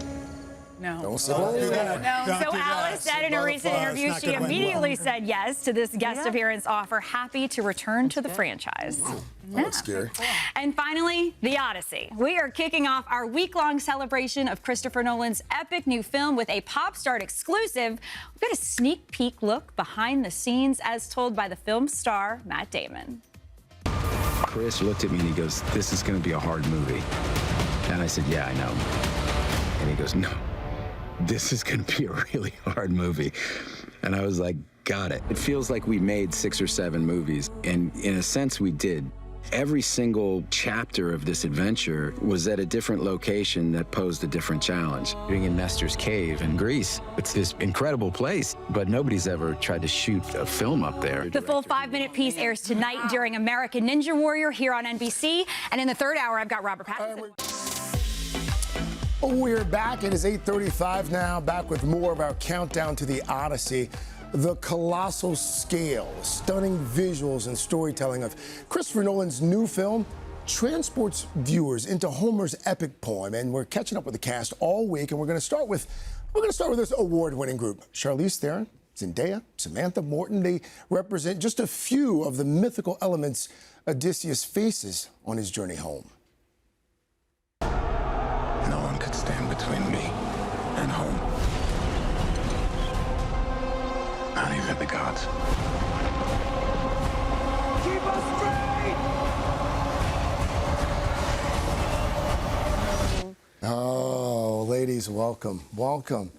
No. Don't say that. So Alice said in a recent interview she immediately said yes to this guest appearance offer, happy to return to the franchise. That's scary. And finally, The Odyssey. We are kicking off our week-long celebration of Christopher Nolan's epic new film with a pop star exclusive. We've got a sneak peek look behind the scenes as told by the film star Matt Damon. Chris looked at me and he goes, "This is going to be a hard movie." And I said, "Yeah, I know." And he goes, "No, this is going to be a really hard movie." And I was like, got it. It feels like we made 6 or 7 movies, and in a sense we did. Every single chapter of this adventure was at a different location that posed a different challenge. Being in Nestor's Cave in Greece, it's this incredible place, but nobody's ever tried to shoot a film up there. The full 5-minute piece airs tonight during American Ninja Warrior here on NBC. And in the third hour, I've got Robert Pattinson. We're back. It is 8:35 now, back with more of our countdown to the Odyssey. The colossal scale, stunning visuals and storytelling of Christopher Nolan's new film transports viewers into Homer's epic poem. And we're catching up with the cast all week, and we're going to start with this award-winning group. Charlize Theron, Zendaya, Samantha Morton. They represent just a few of the mythical elements Odysseus faces on his journey home. No one could stand between me and home. Not even the gods. Keep us straight! Oh, ladies, welcome. Welcome.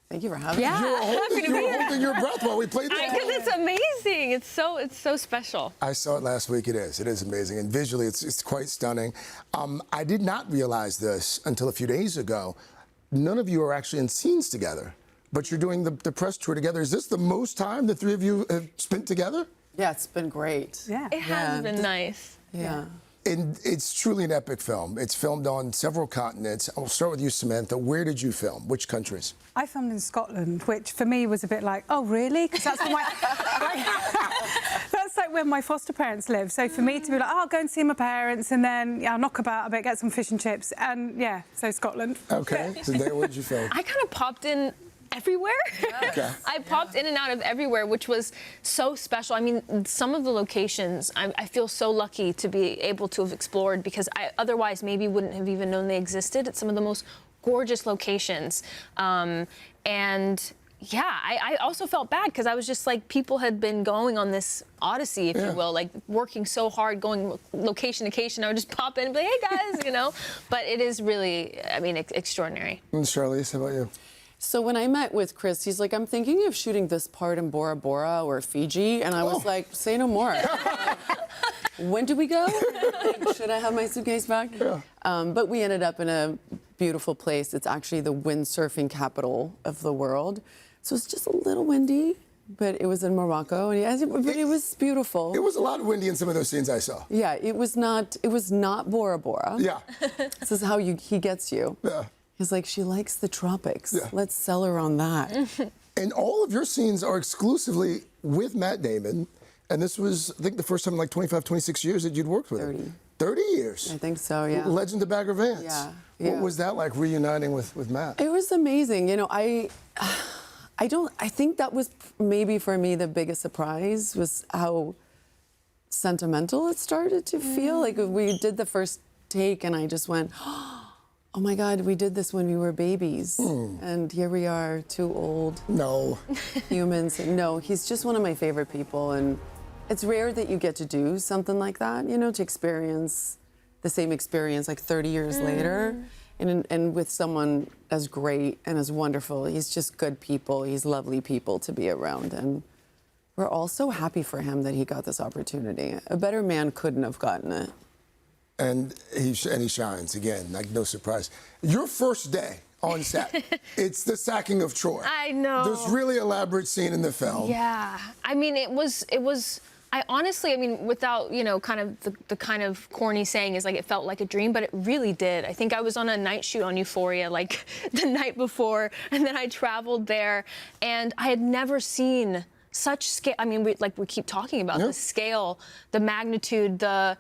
Thank you for having me. You were holding your breath while we played that. Because it's amazing. It's so special. I saw it last week. It is amazing. And visually, it's quite stunning. I did not realize this until a few days ago. None of you are actually in scenes together, but you're doing the press tour together. Is this the most time the three of you have spent together? Yeah, it's been great. Yeah. It has been nice. Yeah. And it's truly an epic film. It's filmed on several continents. I'll start with you, Samantha. Where did you film? Which countries? I filmed in Scotland, which for me was a bit like, oh, really? Because that's where that's like where my foster parents live. So for me to be like, oh, I'll go and see my parents, and then I'll knock about a bit, get some fish and chips, and yeah, so Scotland. Okay. So, where did you film? I kind of popped in everywhere. Okay. I popped in and out of everywhere, which was so special. I mean, some of the locations, I feel so lucky to be able to have explored, because I otherwise maybe wouldn't have even known they existed. It's some of the most gorgeous locations. And yeah, I also felt bad because I was just like, people had been going on this odyssey, if you will, like working so hard, going location to location. I would just pop in and be like, hey guys, you know. But it is really, I mean, extraordinary. And Charlize, how about you? So when I met with Chris, he's like, I'm thinking of shooting this part in Bora Bora or Fiji. And I was like, say no more. When do we go? Should I have my suitcase back? Yeah. But we ended up in a beautiful place. It's actually the windsurfing capital of the world. So it's just a little windy, but it was in Morocco, and it was beautiful. It was a lot windy in some of those scenes I saw. Yeah, it was not Bora Bora. Yeah. This is how he gets you. Yeah. He's like, she likes the tropics. Yeah. Let's sell her on that. And all of your scenes are exclusively with Matt Damon, and this was, I think, the first time in like 25, 26 years that you'd worked with him. 30 years. I think so, yeah. Legend of Bagger Vance. Yeah. What was that like, reuniting with Matt? It was amazing. You know, I think that was maybe for me the biggest surprise, was how sentimental it started to feel. Like we did the first take and I just went, oh my God, we did this when we were babies. And here we are, two old humans. No, he's just one of my favorite people. And it's rare that you get to do something like that, you know, to experience the same experience like 30 years later. And with someone as great and as wonderful. He's just good people. He's lovely people to be around. And we're all so happy for him that he got this opportunity. A better man couldn't have gotten it. And he shines again, like no surprise. Your first day on set, it's the sacking of Troy. I know. There's really elaborate scene in the film. Yeah. I mean, it was, I honestly, I mean, without, you know, kind of the kind of corny saying is like it felt like a dream, but it really did. I think I was on a night shoot on Euphoria like the night before, and then I traveled there, and I had never seen such scale. I mean, we keep talking about the scale, the magnitude, the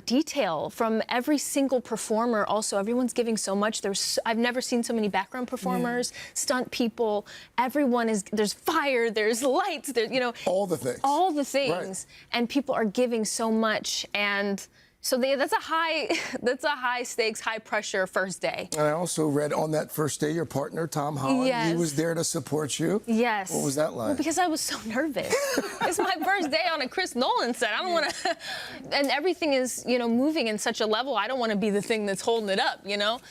detail from every single performer. Also, everyone's giving so much. I've never seen so many background performers, stunt people. Everyone is, there's fire, there's lights, there's, you know. All the things. All the things. Right. And people are giving so much. And so that's a high stakes, high pressure first day. And I also read on that first day, your partner, Tom Holland, he was there to support you. Yes. What was that like? Well, because I was so nervous. It's my first day on a Chris Nolan set. I don't want to, and everything is, you know, moving in such a level. I don't want to be the thing that's holding it up, you know?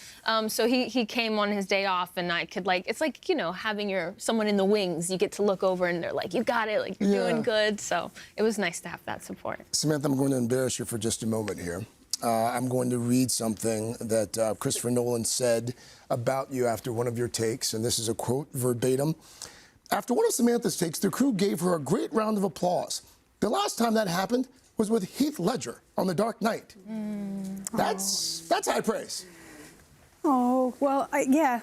So he came on his day off, and I could, like, it's like, you know, having someone in the wings. You get to look over and they're like, you got it, like, you're doing good. So it was nice to have that support. Samantha, I'm going to embarrass you for just a moment here. I'm going to read something that Christopher Nolan said about you after one of your takes, and this is a quote verbatim. After one of Samantha's takes, the crew gave her a great round of applause. The last time that happened was with Heath Ledger on The Dark Knight. That's high praise. Oh, well, yeah,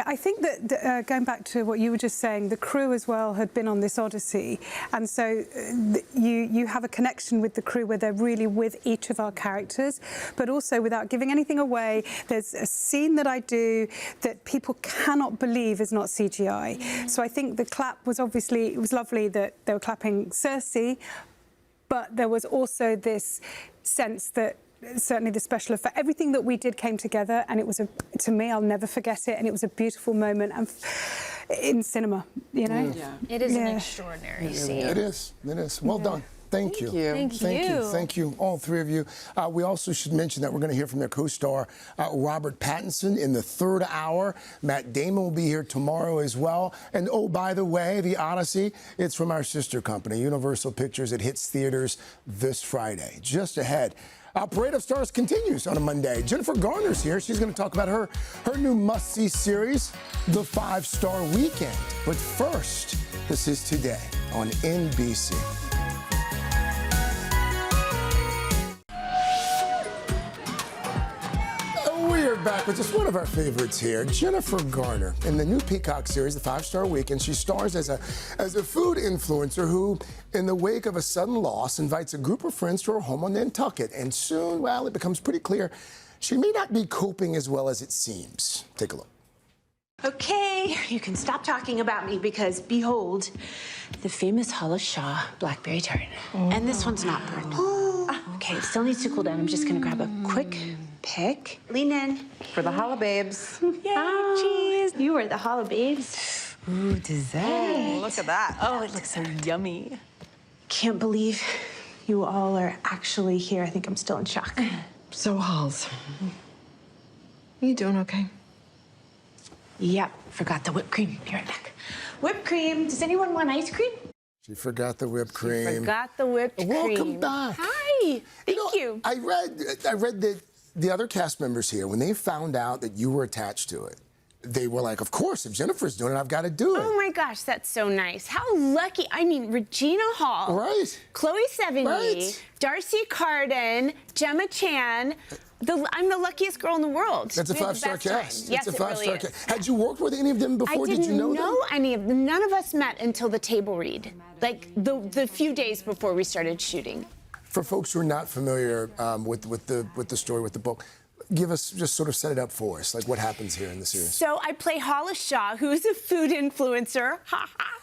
I think that going back to what you were just saying, the crew as well had been on this odyssey, and so you have a connection with the crew where they're really with each of our characters, but also without giving anything away, there's a scene that I do that people cannot believe is not CGI. So I think the clap was obviously, it was lovely that they were clapping Cersei, but there was also this sense that certainly the special effect, everything that we did came together, and it was to me, I'll never forget it, and it was a beautiful moment and in cinema, you know. It is an extraordinary scene. It is. Well done. Thank you. Thank you, all three of you. We also should mention that we're going to hear from their co-star, Robert Pattinson, in the third hour. Matt Damon will be here tomorrow as well. And oh, by the way, The Odyssey, it's from our sister company, Universal Pictures. It hits theaters this Friday. Just ahead, Parade of Stars continues on a Monday. Jennifer Garner's here. She's going to talk about her new must-see series, The 5-Star Weekend. But first, this is Today on NBC. We're back with just one of our favorites here, Jennifer Garner. In the new Peacock series, The 5-Star Weekend, she stars as a food influencer who, in the wake of a sudden loss, invites a group of friends to her home on Nantucket. And soon, well, it becomes pretty clear she may not be coping as well as it seems. Take a look. Okay, you can stop talking about me because behold, the famous Hollis Shaw Blackberry Tart. And this one's not burned. Okay, it still needs to cool down. I'm just gonna grab a quick pick. Lean in. For the Holla Babes. Yay, cheese. You are the Holla Babes. Ooh, dessert. Hey. Look at that. Oh, it looks so yummy. Can't believe you all are actually here. I think I'm still in shock. So, Halls, you doing okay? Yep, forgot the whipped cream. Be right back. Whipped cream. Does anyone want ice cream? She forgot the whipped cream. Forgot the whipped cream. Welcome back. Hi. Thank you. I read that the other cast members here, when they found out that you were attached to it, they were like, of course, if Jennifer's doing it, I've got to do it. Oh my gosh, that's so nice. How lucky. I mean, Regina Hall. Right. Chloe Sevigny. Right. Darcy Carden. Gemma Chan. I'm the luckiest girl in the world. That's a five-star cast. Yes, it's a five-star really cast. Had you worked with any of them before? I didn't Did you know them? any of them. None of us met until the table read, like the few days before we started shooting. For folks who are not familiar with the story, with the book, give us, just sort of set it up for us, like what happens here in the series. So I play Hollis Shaw, who is a food influencer,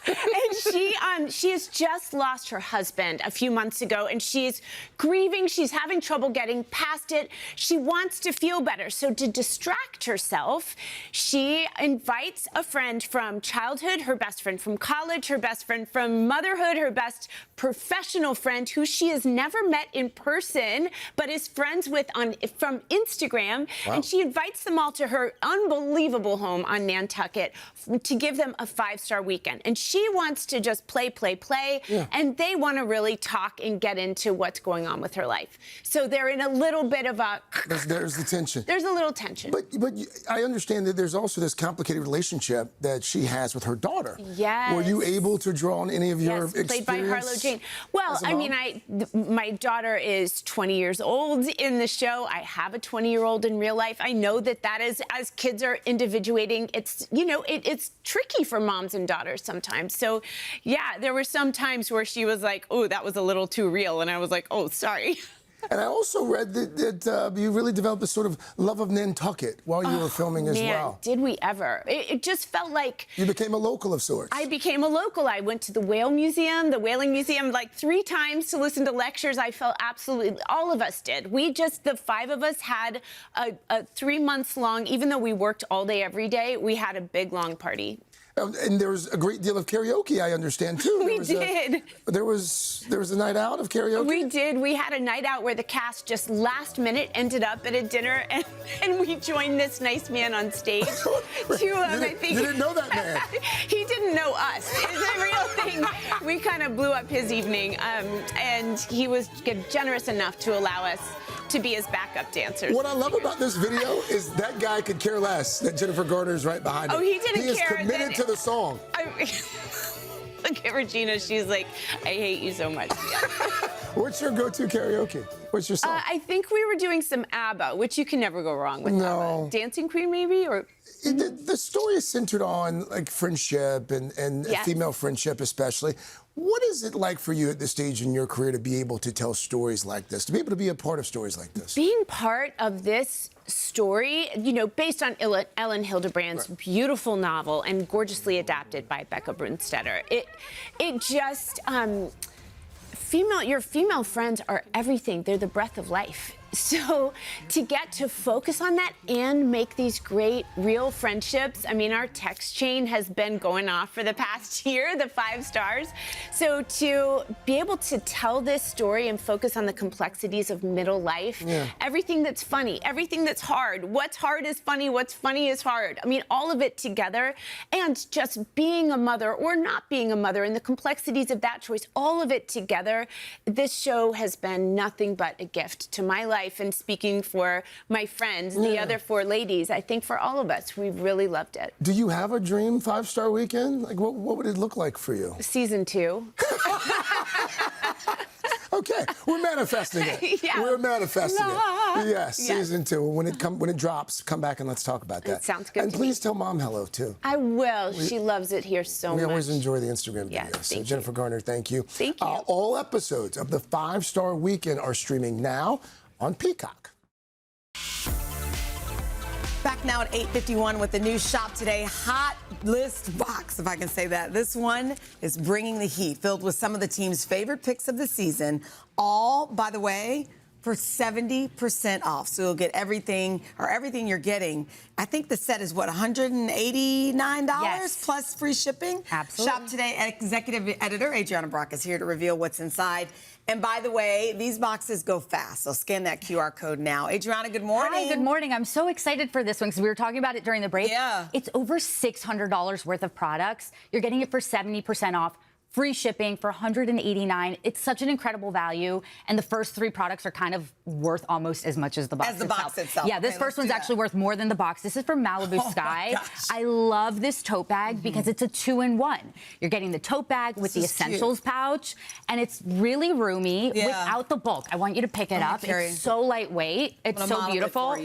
and she has just lost her husband a few months ago, and she's grieving. She's having trouble getting past it. She wants to feel better, so to distract herself, she invites a friend from childhood, her best friend from college, her best friend from motherhood, her best professional friend, who she has never met in person, but is friends with from Instagram. Wow. And she invites them all to her unbelievable home on Nantucket to give them a 5-star weekend. And she wants to just play, yeah. And they want to really talk and get into what's going on with her life. So they're in a little bit of a... There's the tension. There's a little tension. But I understand that there's also this complicated relationship that she has with her daughter. Yes. Were you able to draw on any of your experience? Played by Harlow Jane. Well, I mean, my daughter is 20 years old in the show. I have a 20-year-old in real life. I know that is, as kids are individuating, it's, it's tricky for moms and daughters sometimes. So, yeah, there were some times where she was like, oh, that was a little too real. And I was like, oh, sorry. And I also read that you really developed a sort of love of Nantucket while you were filming as well. Did we ever? It just felt like... You became a local of sorts. I became a local. I went to the Whaling Museum like 3 times to listen to lectures. I felt absolutely... All of us did. The 5 of us had a 3 months long, even though we worked all day every day, we had a big, long party. And there was a great deal of karaoke, I understand, too. We did. There was a night out of karaoke? We did. We had a night out where the cast just last minute ended up at a dinner, and we joined this nice man on stage. You didn't know that man. He didn't know us. It's a real thing. We kind of blew up his evening, and he was generous enough to allow us to be his backup dancers. What I love about this video is that guy could care less that Jennifer Garner's right behind him. Oh, he didn't care. He is committed to the song. Look at Regina. She's like, I hate you so much. What's your go-to karaoke? What's your song? I think we were doing some ABBA, which you can never go wrong with. No. ABBA. Dancing Queen, maybe? Or the story is centered on like friendship and yes. female friendship especially. What is it like for you at this stage in your career to be able to tell stories like this, to be able to be a part of stories like this? Being part of this story, based on Ellen Hildebrand's beautiful novel and gorgeously adapted by Becca Brunstetter, it just, your female friends are everything. They're the breath of life. So to get to focus on that and make these great, real friendships, I mean, our text chain has been going off for the past year, the 5 stars. So to be able to tell this story and focus on the complexities of middle life, everything that's funny, everything that's hard, what's hard is funny, what's funny is hard. I mean, all of it together, and just being a mother or not being a mother and the complexities of that choice, all of it together, this show has been nothing but a gift to my life. And speaking for my friends, the other 4 ladies, I think for all of us, we've really loved it. Do you have a dream 5-star weekend? Like, what would it look like for you? Season 2. Okay, we're manifesting it. Yeah. We're manifesting it. Yes, yes, season 2. When it drops, come back and let's talk about that. It sounds good. And please tell Mom hello too. I will. She loves it here so much. We always enjoy the Instagram videos. So Jennifer Garner, thank you. Thank you. All episodes of the 5-Star Weekend are streaming now on Peacock. Back now at 8:51 with the new Shop Today Hot List box, if I can say that. This one is bringing the heat, filled with some of the team's favorite picks of the season. All, by the way, for 70% off. So you'll get everything you're getting. I think the set is what, $189 plus free shipping? Absolutely. Shop Today executive editor Adriana Brock is here to reveal what's inside. And by the way, these boxes go fast. So scan that QR code now. Adriana, good morning. Hi, good morning. I'm so excited for this one because we were talking about it during the break. Yeah. It's over $600 worth of products. You're getting it for 70% off. Free shipping for $189. It's such an incredible value, and the first 3 products are kind of worth almost as much as the box itself. box itself. Yeah, this first one's actually worth more than the box. This is from Malibu Sky. I love this tote bag because it's a 2-in-1. You're getting the tote bag with the essentials pouch, and it's really roomy without the bulk. I want you to pick it up. It's so lightweight. It's so beautiful.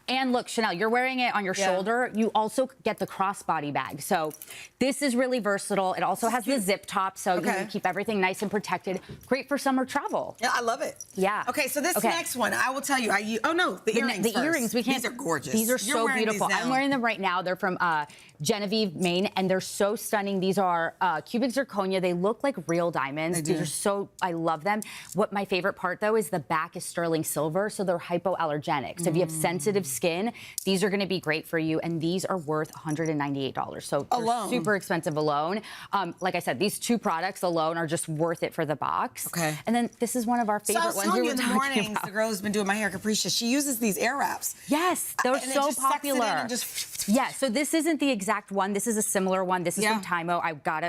And look, Chanel, you're wearing it on your shoulder. You also get the crossbody bag. So this is really versatile. It also has the zip top, so you can keep everything nice and protected. Great for summer travel. Yeah, I love it. Yeah. Okay, so this next one, I will tell you. The earrings. The earrings. We can't. These are gorgeous. These are so beautiful. I'm wearing them right now. They're from Genevieve, Maine, and they're so stunning. These are cubic zirconia. They look like real diamonds. These are so. I love them. What my favorite part though is the back is sterling silver, so they're hypoallergenic. So if you have sensitive skin, these are going to be great for you. And these are worth $198. So they're super expensive alone. Like I said, these 2 products alone are just worth it for the box. Okay. And then this is one of our favorite ones. In the mornings, the girl who's been doing my hair, Capricia, she uses these air wraps. Yes, they're so popular. Yeah, so this isn't the exact one. This is a similar one. This is from Tymo.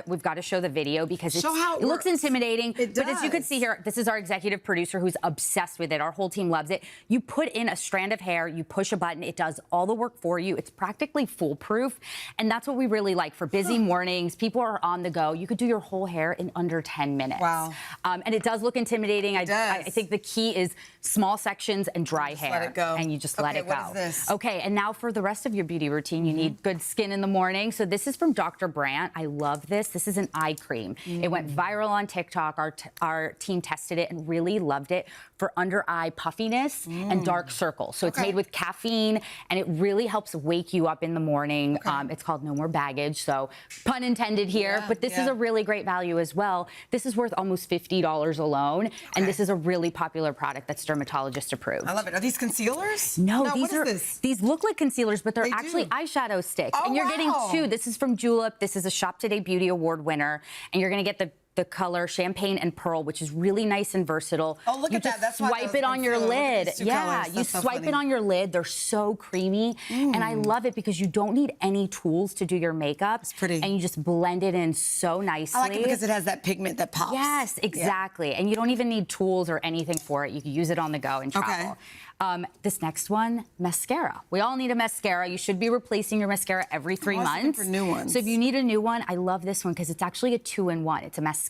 We've got to show the video because it looks intimidating. But as you can see here, this is our executive producer who's obsessed with it. Our whole team loves it. You put in a strand of hair, you push a button, it does all the work for you. It's practically foolproof. And that's what we really like for busy mornings. People are on the go. You could do your whole hair in under 10 minutes. Wow. And it does look intimidating. I think the key is small sections and dry hair. Let it go. And you just let it go. What is this? Okay, and now for the rest of your beauty routine, you need good skin in the morning. So this is from Dr. Brandt. I love this. This is an eye cream. It went viral on TikTok. Our team tested it and really loved it for under eye puffiness and dark circles. So it's made with caffeine, and it really helps wake you up in the morning. It's called No More Baggage, so pun intended here. But this is a really great value as well. This is worth almost $50 alone, and this is a really popular product that's dermatologist approved. I love it. Are these concealers? No, these these look like concealers, but they're actually eyeshadow sticks. And you're getting 2. This is from Julep. This is a Shop Today Beauty Award winner, and you're going to get the color Champagne and Pearl, which is really nice and versatile. Oh, look at that. That's why swipe it on your lid. Yeah, you swipe it on your lid. They're so creamy. And I love it because you don't need any tools to do your makeup. It's pretty. And you just blend it in so nicely. I like it because it has that pigment that pops. Yes, exactly. And you don't even need tools or anything for it. You can use it on the go and travel. This next one, mascara. We all need a mascara. You should be replacing your mascara every 3 months. For new ones. So if you need a new one, I love this one because it's actually a 2-in-1. It's a mascara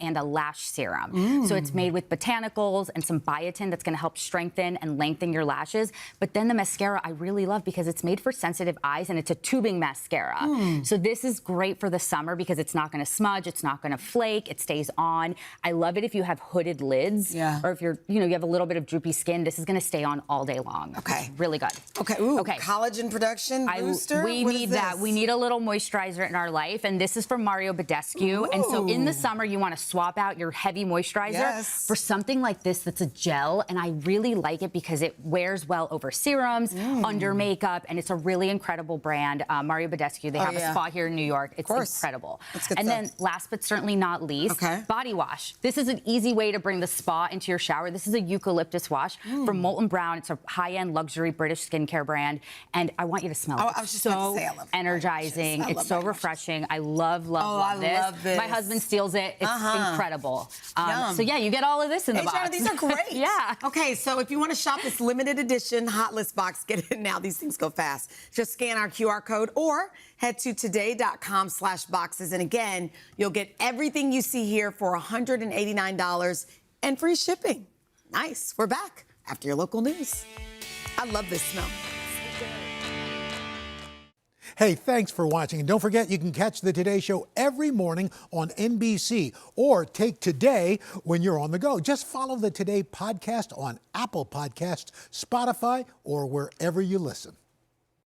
and a lash serum. So it's made with botanicals and some biotin that's going to help strengthen and lengthen your lashes. But then the mascara I really love because it's made for sensitive eyes and it's a tubing mascara. So this is great for the summer because it's not going to smudge, it's not going to flake, it stays on. I love it if you have hooded lids or if you're, you have a little bit of droopy skin. This is going to stay on all day long. Okay. It's really good. Okay. Collagen production booster. We need that. We need a little moisturizer in our life, and this is from Mario Badescu. And so in the summer, you want to swap out your heavy moisturizer for something like this that's a gel, and I really like it because it wears well over serums, under makeup, and it's a really incredible brand. Mario Badescu. They have a spa here in New York. It's incredible. And then last but certainly not least, body wash. This is an easy way to bring the spa into your shower. This is a eucalyptus wash from Molton Brown. It's a high-end luxury British skincare brand, and I want you to smell it. I was just about to say, I love energizing. It's so refreshing. I love this. Love this. My husband steals it. It's incredible. So yeah, you get all of this in the box. These are great. Yeah. Okay, so if you want to shop this limited edition Hot List box, get it now. These things go fast. Just scan our QR code or head to today.com/boxes. And again, you'll get everything you see here for $189 and free shipping. Nice. We're back after your local news. I love this smell. Hey, thanks for watching. And don't forget, you can catch the Today Show every morning on NBC or take Today when you're on the go. Just follow the Today podcast on Apple Podcasts, Spotify, or wherever you listen.